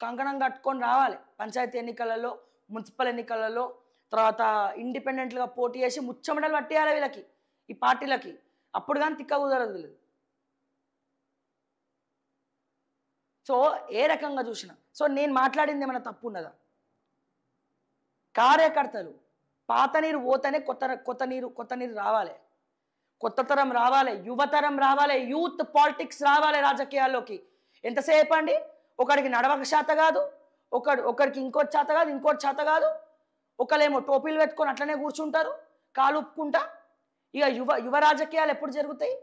కంకణం కట్టుకొని రావాలి పంచాయతీ ఎన్నికలలో, మున్సిపల్ ఎన్నికలలో, తర్వాత ఇండిపెండెంట్గా పోటీ చేసి ముచ్చమటలు పట్టేయాలి వీళ్ళకి, ఈ పార్టీలకి. అప్పుడు కానీ తిక్క కుదరదు వీళ్ళు. సో ఏ రకంగా చూసినా, సో నేను మాట్లాడింది ఏమైనా తప్పు ఉన్నదా? కార్యకర్తలు పాత నీరు పోతేనే కొత్త నీరు రావాలి, కొత్త తరం రావాలి, యువతరం రావాలి, యూత్ పాలిటిక్స్ రావాలి రాజకీయాల్లోకి. ఎంతసేపు అండి, ఒకడికి నడవక చేత కాదు, ఒకరికి ఇంకోటి చేత కాదు, ఇంకోటి చేత కాదు, ఒకళ్ళేమో టోపీలు పెట్టుకొని అట్లనే కూర్చుంటారు కాలు ఉప్పుకుంటా. ఇక యువ రాజకీయాలు ఎప్పుడు జరుగుతాయి?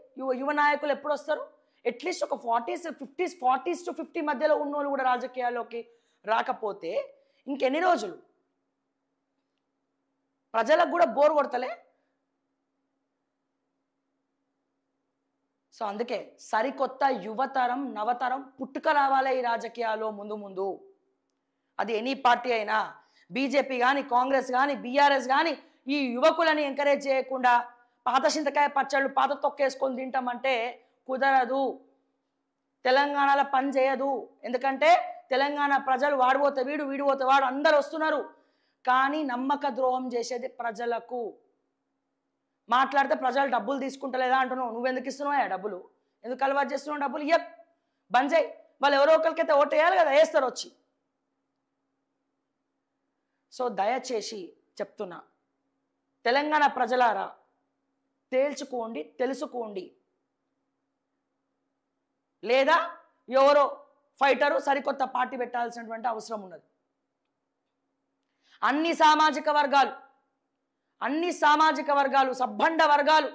యువ నాయకులు ఎప్పుడు వస్తారు? అట్లీస్ట్ ఒక 40s to 50 మధ్యలో ఉన్నోళ్ళు కూడా రాజకీయాల్లోకి రాకపోతే ఇంకెన్ని రోజులు? ప్రజలకు కూడా బోర్ కొడతలే. సో అందుకే సరికొత్త యువతరం, నవతరం పుట్టుక రావాలి ఈ రాజకీయాల్లో ముందు. అది ఎనీ పార్టీ అయినా, బీజేపీ కానీ, కాంగ్రెస్ కానీ, బీఆర్ఎస్ కానీ, ఈ యువకులని ఎంకరేజ్ చేయకుండా పాత చింతకాయ పచ్చళ్ళు పాత తొక్కేసుకొని తింటామంటే కుదరదు. తెలంగాణలో పని చేయదు. ఎందుకంటే తెలంగాణ ప్రజలు వాడిపోతే వీడు, వీడిపోతే వాడు అందరు వస్తున్నారు. కానీ నమ్మక ద్రోహం చేసేది ప్రజలకు. మాట్లాడితే ప్రజలు డబ్బులు తీసుకుంటలేదా అంటున్నావు, నువ్వెందుకు ఇస్తున్నావా డబ్బులు? ఎందుకు అలవాటు చేస్తున్నావు డబ్బులు? బంద్ చేయి. వాళ్ళు ఎవరో ఒకరికైతే ఓటు వేయాలి కదా, వేస్తారు వచ్చి. సో దయచేసి చెప్తున్నా, తెలంగాణ ప్రజలారా తేల్చుకోండి, తెలుసుకోండి. లేదా ఎవరో ఫైటరు సరికొత్త పార్టీ పెట్టాల్సినటువంటి అవసరం ఉన్నది. అన్ని సామాజిక వర్గాలు సబ్బండ వర్గాలు,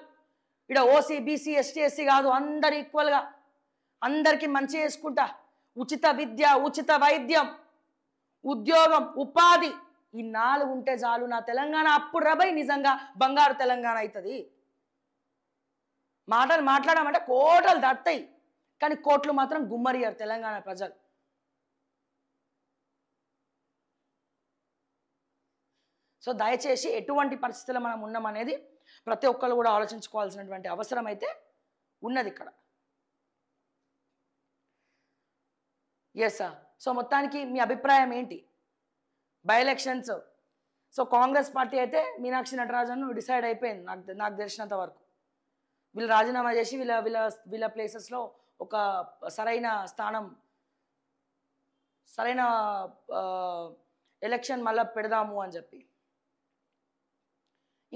ఇక్కడ ఓసీ, బీసీ, ఎస్టీ, ఎస్సీ కాదు, అందరు ఈక్వల్గా అందరికీ మంచి చేసుకుంటా, ఉచిత విద్య, ఉచిత వైద్యం, ఉద్యోగం, ఉపాధి, ఈ 4 ఉంటే చాలు నా తెలంగాణ అప్పుడు రబై నిజంగా బంగారు తెలంగాణ అవుతుంది. మాటలు మాట్లాడమంటే కోటలు దడతాయి, కానీ కోట్లు మాత్రం గుమ్మరియరు తెలంగాణ ప్రజలు. సో దయచేసి ఎటువంటి పరిస్థితుల్లో మనం ఉన్నామనేది ప్రతి ఒక్కరు కూడా ఆలోచించుకోవాల్సినటువంటి అవసరం అయితే ఉన్నది ఇక్కడ. సార్. సో మొత్తానికి మీ అభిప్రాయం ఏంటి? By elections, so Congress party అయితే మీనాక్షి నటరాజన్ డిసైడ్ అయిపోయింది నాకు తెలిసినంత వరకు. వీళ్ళు రాజీనామా చేసి వీళ్ళ ప్లేసెస్లో ఒక సరైన స్థానం, సరైన ఎలక్షన్ మళ్ళీ పెడదాము అని చెప్పి.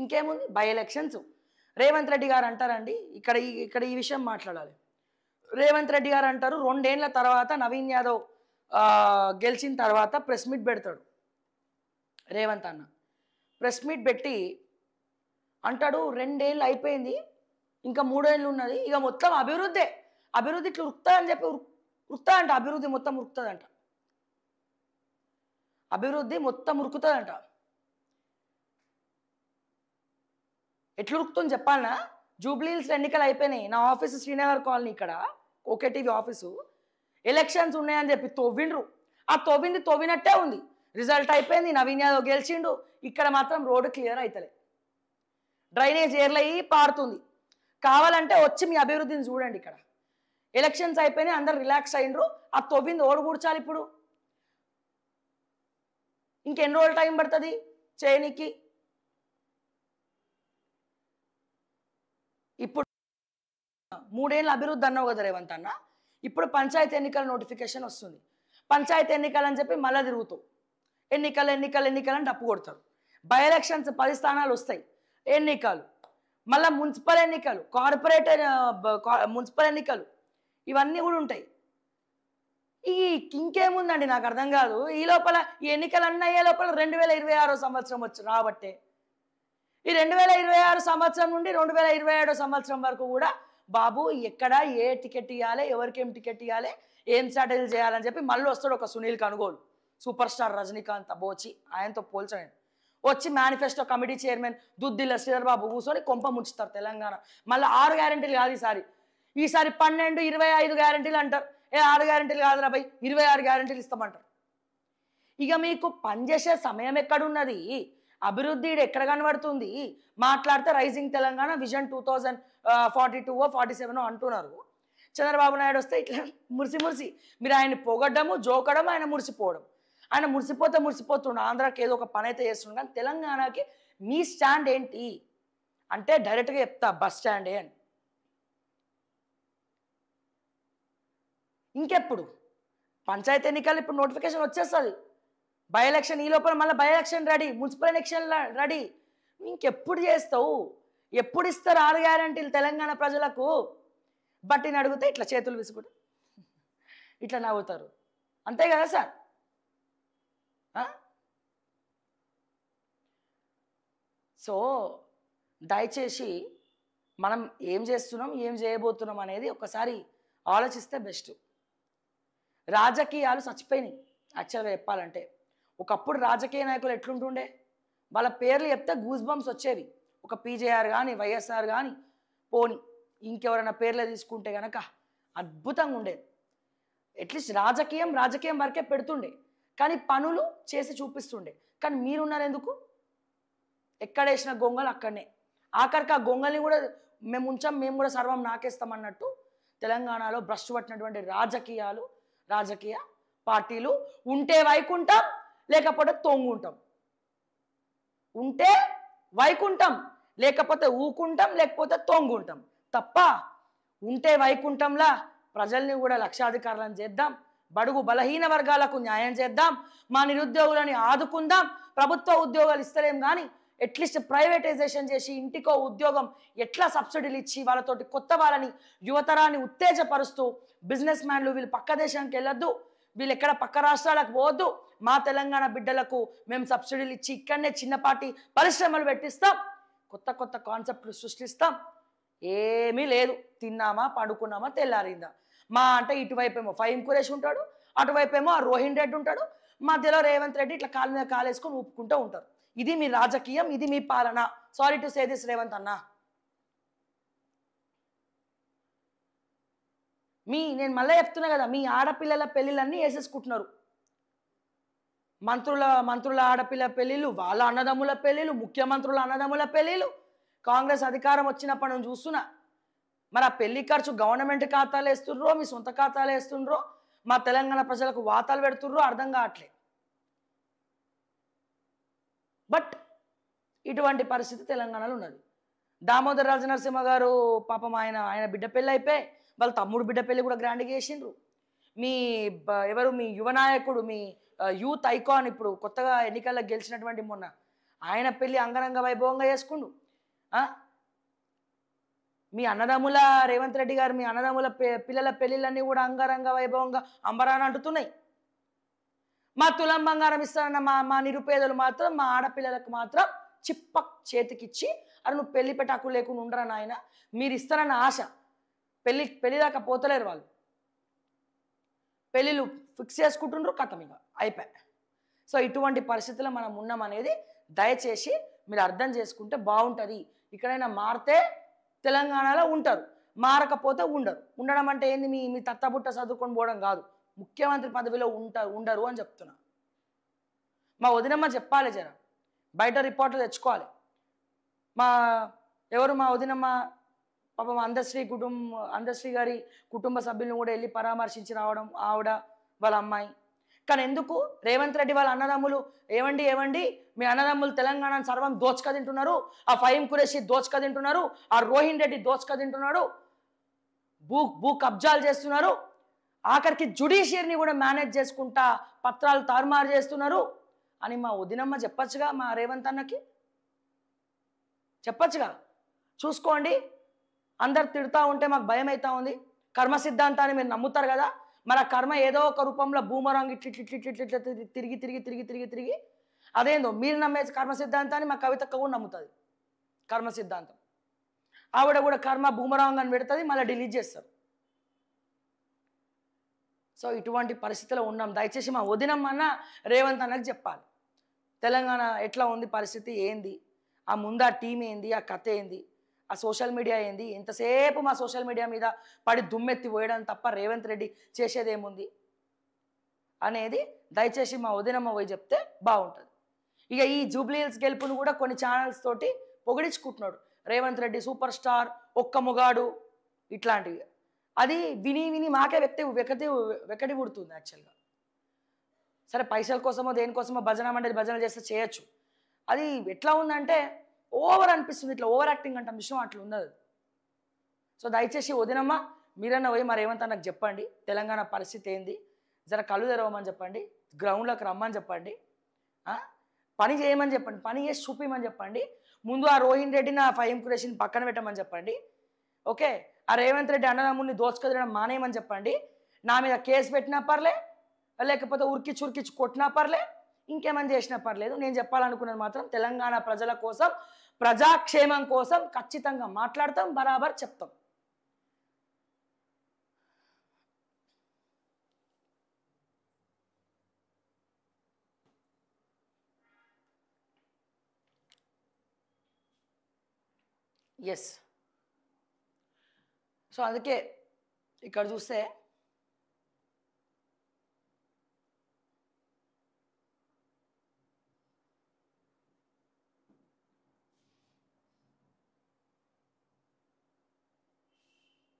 ఇంకేముంది, బై ఎలక్షన్స్. రేవంత్ రెడ్డి గారు అంటారండి, ఇక్కడ ఈ విషయం మాట్లాడాలి. రేవంత్ రెడ్డి గారు అంటారు 2 ఏళ్ల తర్వాత నవీన్ యాదవ్ గెలిచిన తర్వాత ప్రెస్ మీట్ పెడతాడు. రేవంత్ అన్న ప్రెస్ మీట్ పెట్టి అంటాడు 2 ఏళ్ళు అయిపోయింది, ఇంకా 3 ఏళ్ళు ఉన్నది, ఇక మొత్తం అభివృద్ధి ఇట్లా ఉరుకుతుందని చెప్పి ఉరుకుతుందంట. అభివృద్ధి మొత్తం ఉరుకుతుందంట. అభివృద్ధి మొత్తం ఉరుకుతుందంట. ఎట్లా ఉరుకుతుంది చెప్పాలనా? జూబ్లీహిల్స్ ఎన్నికలు అయిపోయినాయి, నా ఆఫీసు శ్రీనగర్ కాలనీ, ఇక్కడ ఓకే టీవీ ఆఫీసు. ఎలక్షన్స్ ఉన్నాయని చెప్పి తవ్విండ్రు. ఆ తవ్వినట్టే ఉంది. రిజల్ట్ అయిపోయింది, నవీన్ యాదవ్ గెలిచిండు. ఇక్కడ మాత్రం రోడ్డు క్లియర్ అవుతలే, డ్రైనేజ్ ఏర్లయ్యి పారుతుంది. కావాలంటే వచ్చి మీ అభివృద్ధిని చూడండి. ఇక్కడ ఎలక్షన్స్ అయిపోయినాయి, అందరు రిలాక్స్ అయ్యిండ్రు. ఆ తవ్వింది ఓడు కూర్చాలి. ఇప్పుడు ఇంకెన్ని రోజులు టైం పడుతుంది చేయనికి? ఇప్పుడు 3 ఏళ్ళ అభివృద్ధి అన్నావు కదా రేవంత్ అన్న. ఇప్పుడు పంచాయతీ ఎన్నికల నోటిఫికేషన్ వస్తుంది. పంచాయతీ ఎన్నికలు అని చెప్పి మళ్ళీ తిరుగుతావు. ఎన్నికలు అని డప్పు కొడతారు. బై ఎలక్షన్స్ 10 స్థానాలు వస్తాయి. ఎన్నికలు మళ్ళీ మున్సిపల్ ఎన్నికలు, మున్సిపల్ ఎన్నికలు, ఇవన్నీ కూడా ఉంటాయి. ఇంకేముందండి నాకు అర్థం కాదు. ఈ లోపల ఈ ఎన్నికలు అన్నీ అయ్యే లోపల 2026 సంవత్సరం వచ్చి రాబట్టే ఈ 2026 సంవత్సరం నుండి 2027 సంవత్సరం వరకు కూడా బాబు ఎక్కడ ఏ టికెట్ ఇవ్వాలి, ఎవరికేం టికెట్ ఇవ్వాలి, ఏం స్ట్రాటజీలు చేయాలని చెప్పి మళ్ళీ వస్తాడు ఒక సునీల్ కనుగోలు, సూపర్ స్టార్ రజనీకాంత్ బోచి, ఆయనతో పోల్చండి. వచ్చి manifesto committee chairman Duddilla Sridhar Babu కూర్చొని కొంప ముంచుతారు తెలంగాణ. మళ్ళీ 6 గ్యారెంటీలు కాదు ఈసారి, ఈసారి 12, 25 గ్యారెంటీలు అంటారు. 6 గ్యారెంటీలు కాదురా భయ్, 26 గ్యారెంటీలు ఇస్తామంటారు. ఇక మీకు పనిచేసే సమయం ఎక్కడున్నది? అభివృద్ధి ఎక్కడ కనబడుతుంది? మాట్లాడితే రైజింగ్ తెలంగాణ విజన్ 2042 47 అంటున్నారు. చంద్రబాబు నాయుడు వస్తే ఇట్లా మురిసి మీరు ఆయన్ని పొగడ్డము, జోకడం, ఆయన మురిసిపోవడం. ఆయన మురిసిపోతుండ ఆంధ్రాకి ఏదో ఒక పని అయితే చేస్తుండ. కానీ తెలంగాణకి మీ స్టాండ్ ఏంటి అంటే డైరెక్ట్గా చెప్తా, బస్ స్టాండే అని. ఇంకెప్పుడు పంచాయతీ ఎన్నికలు ఇప్పుడు నోటిఫికేషన్ వచ్చేస్తుంది. బై ఎలక్షన్ ఈ లోపల మళ్ళీ by election ready, municipal election ready. ఇంకెప్పుడు చేస్తావు? ఎప్పుడు ఇస్తారు 6 గ్యారెంటీలు తెలంగాణ ప్రజలకు? బట్టిని అడిగితే ఇట్లా చేతులు విసుకుంటూ ఇట్లా నవ్వుతారు. అంతే కదా సార్? సో దయచేసి మనం ఏం చేస్తున్నాం, ఏం చేయబోతున్నాం అనేది ఒకసారి ఆలోచిస్తే బెస్ట్. రాజకీయాలు చచ్చిపోయినాయి యాక్చువల్గా చెప్పాలంటే. ఒకప్పుడు రాజకీయ నాయకులు ఎట్లుంటుండే, వాళ్ళ పేర్లు చెప్తే గూస్ బంప్స్ వచ్చేవి. ఒక పీజేఆర్ కానీ, వైఎస్ఆర్ కానీ, పోని ఇంకెవరైనా పేర్లు తీసుకుంటే కనుక అద్భుతంగా ఉండేది. అట్లీస్ట్ రాజకీయం వరకే పెడుతుండే, కానీ పనులు చేసి చూపిస్తుండే. కానీ మీరున్నారు ఎందుకు? ఎక్కడేసిన గొంగలు అక్కడనే. ఆఖరికి ఆ గొంగల్ని కూడా మేము ఉంచాం, మేము కూడా సర్వం నాకేస్తామన్నట్టు తెలంగాణలో భ్రష్టు పట్టినటువంటి రాజకీయ పార్టీలు ఉంటే వైకుంఠం, లేకపోతే తొంగుంటాం. ఉంటే వైకుంఠం, లేకపోతే ఊకుంటాం, లేకపోతే తొంగుంటాం తప్ప ఉంటే వైకుంఠంలా ప్రజల్ని కూడా లక్షాధికారులను చేద్దాం, బడుగు బలహీన వర్గాలకు న్యాయం చేద్దాం, మా నిరుద్యోగులని ఆదుకుందాం. ప్రభుత్వ ఉద్యోగాలు ఇస్తలేం కానీ అట్లీస్ట్ ప్రైవేటైజేషన్ చేసి ఇంటికో ఉద్యోగం ఎట్లా సబ్సిడీలు ఇచ్చి వాళ్ళతోటి కొత్త వాళ్ళని, యువతరాన్ని ఉత్తేజపరుస్తూ బిజినెస్ మ్యాన్లు వీళ్ళు పక్క దేశానికి వెళ్ళొద్దు, వీళ్ళు ఎక్కడ పక్క రాష్ట్రాలకు పోవద్దు, మా తెలంగాణ బిడ్డలకు మేము సబ్సిడీలు ఇచ్చి ఇక్కడనే చిన్నపాటి పరిశ్రమలు పెట్టిస్తాం, కొత్త కాన్సెప్ట్లు సృష్టిస్తాం. ఏమీ లేదు. తిన్నామా, పడుకున్నామా, తెల్లారిందా. మా అంటే ఇటువైపేమో ఫహీం ఖురేషి ఉంటాడు, అటువైపేమో ఆ రోహిన్ రెడ్డి ఉంటాడు, మధ్యలో రేవంత్ రెడ్డి ఇట్లా కాలు మీద కాలేసుకొని ఊపుకుంటూ ఉంటారు. ఇది మీ రాజకీయం, ఇది మీ పాలన. Sorry to say this Revanth అన్న. నేను మళ్ళీ చెప్తున్నా కదా, మీ ఆడపిల్లల పెళ్ళిళ్ళన్నీ వేసేసుకుంటున్నారు. మంత్రుల ఆడపిల్ల పెళ్ళిళ్ళు, వాళ్ళ అన్నదమ్ముల పెళ్ళిళ్ళు, ముఖ్యమంత్రుల అన్నదమ్ముల పెళ్ళిళ్ళు. కాంగ్రెస్ అధికారం వచ్చినప్పుడు నేను చూస్తున్నా. మరి ఆ పెళ్లి ఖర్చు గవర్నమెంట్ ఖాతాలు వేస్తుండ్రో, మీ సొంత ఖాతాలు వేస్తుండ్రో, మా తెలంగాణ ప్రజలకు వాతాలు పెడుతుండ్రో అర్థం కావట్లే. బట్ ఇటువంటి పరిస్థితి తెలంగాణలో ఉన్నది. దామోదర్ రాజనరసింహ గారు పాపం ఆయన బిడ్డ పెళ్ళి అయిపోయి వాళ్ళ తమ్ముడు బిడ్డ పెళ్ళి కూడా గ్రాండ్గా చేసిండ్రు. మీ యువ నాయకుడు, మీ యూత్ ఐకాన్, ఇప్పుడు కొత్తగా ఎన్నికల్లో గెలిచినటువంటి మొన్న ఆయన పెళ్ళి అంగరంగ వైభవంగా చేసుకుండు. మీ అన్నదమ్ముల రేవంత్ రెడ్డి గారు, మీ అన్నదమ్ముల పిల్లల పెళ్ళిళ్ళన్నీ కూడా అంగరంగ వైభవంగా అంబరాన అంటుతున్నాయి. మా తులం బంగారం ఇస్తానన్న మా నిరుపేదలు మాత్రం, మా ఆడపిల్లలకు మాత్రం చిప్ప చేతికిచ్చి, అది నువ్వు పెళ్లి పెట్టాకు లేకుండా ఉండరా నాయన, మీరు ఇస్తారన్న ఆశ. పెళ్లి దాకా పోతలేరు వాళ్ళు. పెళ్ళిళ్ళు ఫిక్స్ చేసుకుంటుండ్రు, కథం ఇక అయిపోయి. సో ఇటువంటి పరిస్థితుల్లో మనం ఉన్నామనేది దయచేసి మీరు అర్థం చేసుకుంటే బాగుంటుంది. ఇక్కడైనా మారితే తెలంగాణలో ఉంటారు, మారకపోతే ఉండరు. ఉండడం అంటే ఏంది? మీ తత్తబుట్ట చదువుకొని పోవడం కాదు, ముఖ్యమంత్రి పదవిలో ఉండరు అని చెప్తున్నా. మా వదినమ్మ చెప్పాలి, జర బయట రిపోర్ట్లు తెచ్చుకోవాలి. మా వదినమ్మ పాపం అందశ్రీ గారి కుటుంబ సభ్యులను కూడా వెళ్ళి పరామర్శించి రావడం, ఆవిడ వాళ్ళ అమ్మాయి. కానీ ఎందుకు రేవంత్ రెడ్డి వాళ్ళ అన్నదమ్ములు ఏవండి మీ అన్నదమ్ములు తెలంగాణను సర్వం దోచుక తింటున్నారు, ఆ ఫహీం ఖురేషి దోచుక తింటున్నారు, ఆ రోహిన్ రెడ్డి దోచుక తింటున్నాడు, భూ కబ్జాలు చేస్తున్నారు, ఆఖరికి జ్యుడిషియరీని కూడా మేనేజ్ చేసుకుంటా పత్రాలు తారుమారు చేస్తున్నారు అని మా వదినమ్మ చెప్పచ్చుగా. మా రేవంత్ అన్నకి చెప్పచ్చుగా. చూసుకోండి, అందరు తిడుతూ ఉంటే మాకు భయం అవుతా ఉంది. కర్మ సిద్ధాంతాన్ని మీరు నమ్ముతారు కదా, మరి ఆ కర్మ ఏదో ఒక రూపంలో బూమరాంగ్ ఇట్లా తిరిగి అదేందో మీరు నమ్మే కర్మ సిద్ధాంతాన్ని మా కవితక్క కూడా నమ్ముతుంది. కర్మ సిద్ధాంతం ఆవిడ కూడా కర్మ బూమరాంగ్ అని పెడుతుంది, మళ్ళీ డిలీట్ చేస్తారు. సో ఇటువంటి పరిస్థితిలో ఉన్నాం. దయచేసి మా వదినమ్మన్న రేవంత్ అన్నకి చెప్పాలి, తెలంగాణ ఎట్లా ఉంది పరిస్థితి ఏంది, ఆ ముందు ఆ టీం ఏంది, ఆ కథ ఏంది, ఆ సోషల్ మీడియా ఏంది, ఎంతసేపు మా సోషల్ మీడియా మీద పడి దుమ్మెత్తి పోయడం తప్ప రేవంత్ రెడ్డి చేసేదేముంది అనేది దయచేసి మా వదినమ్మ పోయి చెప్తే బాగుంటుంది. ఇక ఈ జూబ్లీ హిల్స్ గెలుపును కూడా కొన్ని ఛానల్స్ తోటి పొగిడించుకుంటున్నాడు. రేవంత్ రెడ్డి సూపర్ స్టార్, ఒక్క మొగాడు, ఇట్లాంటివి. అది విని విని మాకే వెక్కటి పుడుతుంది యాక్చువల్గా. సరే పైసల కోసమో దేనికోసమో భజన మండలి భజన చేస్తే చేయొచ్చు. అది ఎట్లా ఉందంటే ఓవర్ అనిపిస్తుంది, ఇట్లా ఓవర్ యాక్టింగ్ అంటాం విషయం అట్లా ఉన్నది. సో దయచేసి వదినమ్మ మీరన్నా పోయి మరి రేవంత్ అన్నకు చెప్పండి తెలంగాణ పరిస్థితి ఏంది, జర కళ్ళు తెరవమని చెప్పండి, గ్రౌండ్లోకి రమ్మని చెప్పండి, పని చేయమని చెప్పండి, పని చేసి చూపించమని చెప్పండి. ముందు ఆ రోహిన్ రెడ్డిని ఆ ఫహీం ఖురేషిని పక్కన పెట్టమని చెప్పండి. ఓకే, ఆ రేవంత్ రెడ్డి అన్నదమ్ముల్ని దోచుకదడం మానేయమని చెప్పండి. నా మీద కేసు పెట్టినా పర్లే, లేకపోతే ఉరికిచ్చి కొట్టినా పర్లే, ఇంకేమని చేసినా పర్లేదు. నేను చెప్పాలనుకున్నది మాత్రం తెలంగాణ ప్రజల కోసం, ప్రజాక్షేమం కోసం ఖచ్చితంగా మాట్లాడతాం, బరాబర్ చెప్తాం. ఎస్. సో అందుకే ఇక్కడ చూస్తే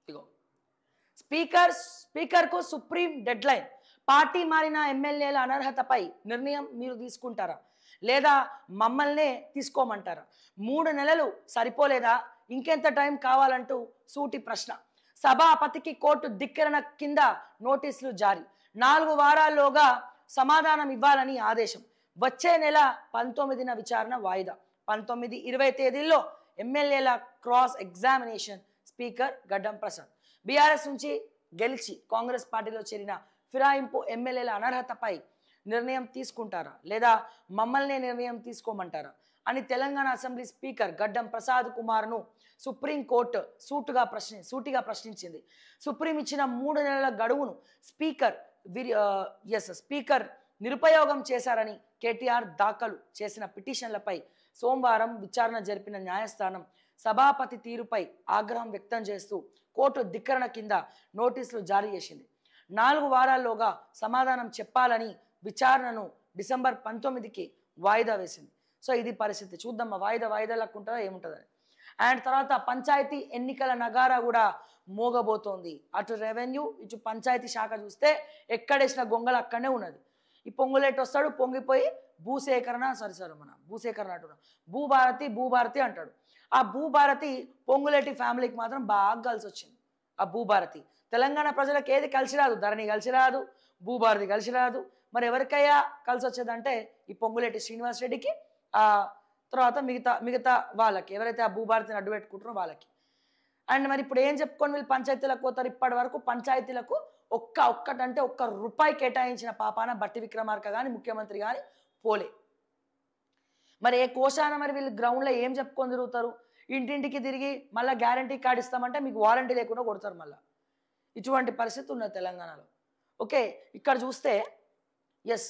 ఇగో స్పీకర్కు సుప్రీం డెడ్ లైన్. పార్టీ మారిన ఎమ్మెల్యేల అనర్హతపై నిర్ణయం మీరు తీసుకుంటారా లేదా మమ్మల్నే తీసుకోమంటారా? 3 నెలలు సరిపోలేదా, ఇంకెంత టైం కావాలంటూ సూటి ప్రశ్న. సభాపతికి కోర్టు ధిక్కరణ కింద నోటీసులు జారీ. 4 వారాల్లోగా సమాధానం ఇవ్వాలని ఆదేశం. వచ్చే నెల 19న విచారణ వాయిదా. 19, 20 తేదీల్లో ఎమ్మెల్యేల క్రాస్ ఎగ్జామినేషన్. స్పీకర్ గడ్డం ప్రసాద్. బీఆర్ఎస్ నుంచి గెలిచి కాంగ్రెస్ పార్టీలో చేరిన ఫిరాయింపు ఎమ్మెల్యేల అనర్హతపై నిర్ణయం తీసుకుంటారా లేదా మమ్మల్నే నిర్ణయం తీసుకోమంటారా అని తెలంగాణ అసెంబ్లీ స్పీకర్ గడ్డం ప్రసాద్ కుమార్ను సుప్రీంకోర్టు సూటిగా ప్రశ్నించింది. సుప్రీం ఇచ్చిన 3 నెలల గడువును స్పీకర్ నిరుపయోగం చేశారని కేటీఆర్ దాఖలు చేసిన పిటిషన్లపై సోమవారం విచారణ జరిపిన న్యాయస్థానం సభాపతి తీరుపై ఆగ్రహం వ్యక్తం చేస్తూ కోర్టు ధిక్కరణ కింద నోటీసులు జారీ చేసింది. 4 వారాల్లోగా సమాధానం చెప్పాలని విచారణను డిసెంబర్ 19కి వాయిదా వేసింది. సో ఇది పరిస్థితి. చూద్దాం వాయిదాలకు ఉంటుందా ఏముంటుందని. అండ్ తర్వాత పంచాయతీ ఎన్నికల నగారా కూడా మోగబోతోంది. అటు రెవెన్యూ ఇటు పంచాయతీ శాఖ చూస్తే ఎక్కడేసిన గొంగలు అక్కడనే ఉన్నది. ఈ పొంగులేటి వస్తాడు, పొంగిపోయి భూసేకరణ అంటున్నాడు, భూభారతి అంటాడు. ఆ భూభారతి పొంగులేటి ఫ్యామిలీకి మాత్రం బాగా కలిసి వచ్చింది. ఆ భూభారతి తెలంగాణ ప్రజలకు ఏది కలిసి రాదు, ధరణి కలిసి రాదు, భూభారతి కలిసి రాదు. మరి ఎవరికయ్యా కలిసి వచ్చేదంటే ఈ పొంగులేటి శ్రీనివాస్ రెడ్డికి, ఆ తర్వాత మిగతా వాళ్ళకి, ఎవరైతే ఆ భూభారతిని అడ్డు పెట్టుకుంటారో వాళ్ళకి. అండ్ మరి ఇప్పుడు ఏం చెప్పుకొని వీళ్ళు పంచాయతీలకు పోతారు? ఇప్పటి వరకు పంచాయతీలకు ఒక్కటంటే ₹1 కేటాయించిన పాపాన బట్టి విక్రమార్క కానీ ముఖ్యమంత్రి కానీ పోలే. మరి ఏ కోశాన మరి వీళ్ళు గ్రౌండ్లో ఏం చెప్పుకొని తిరుగుతారు? ఇంటింటికి తిరిగి మళ్ళీ గ్యారంటీ కార్డు ఇస్తామంటే మీకు వారంటీ లేకుండా కొడతారు మళ్ళీ. ఇటువంటి పరిస్థితి ఉన్నది తెలంగాణలో. ఓకే, ఇక్కడ చూస్తే ఎస్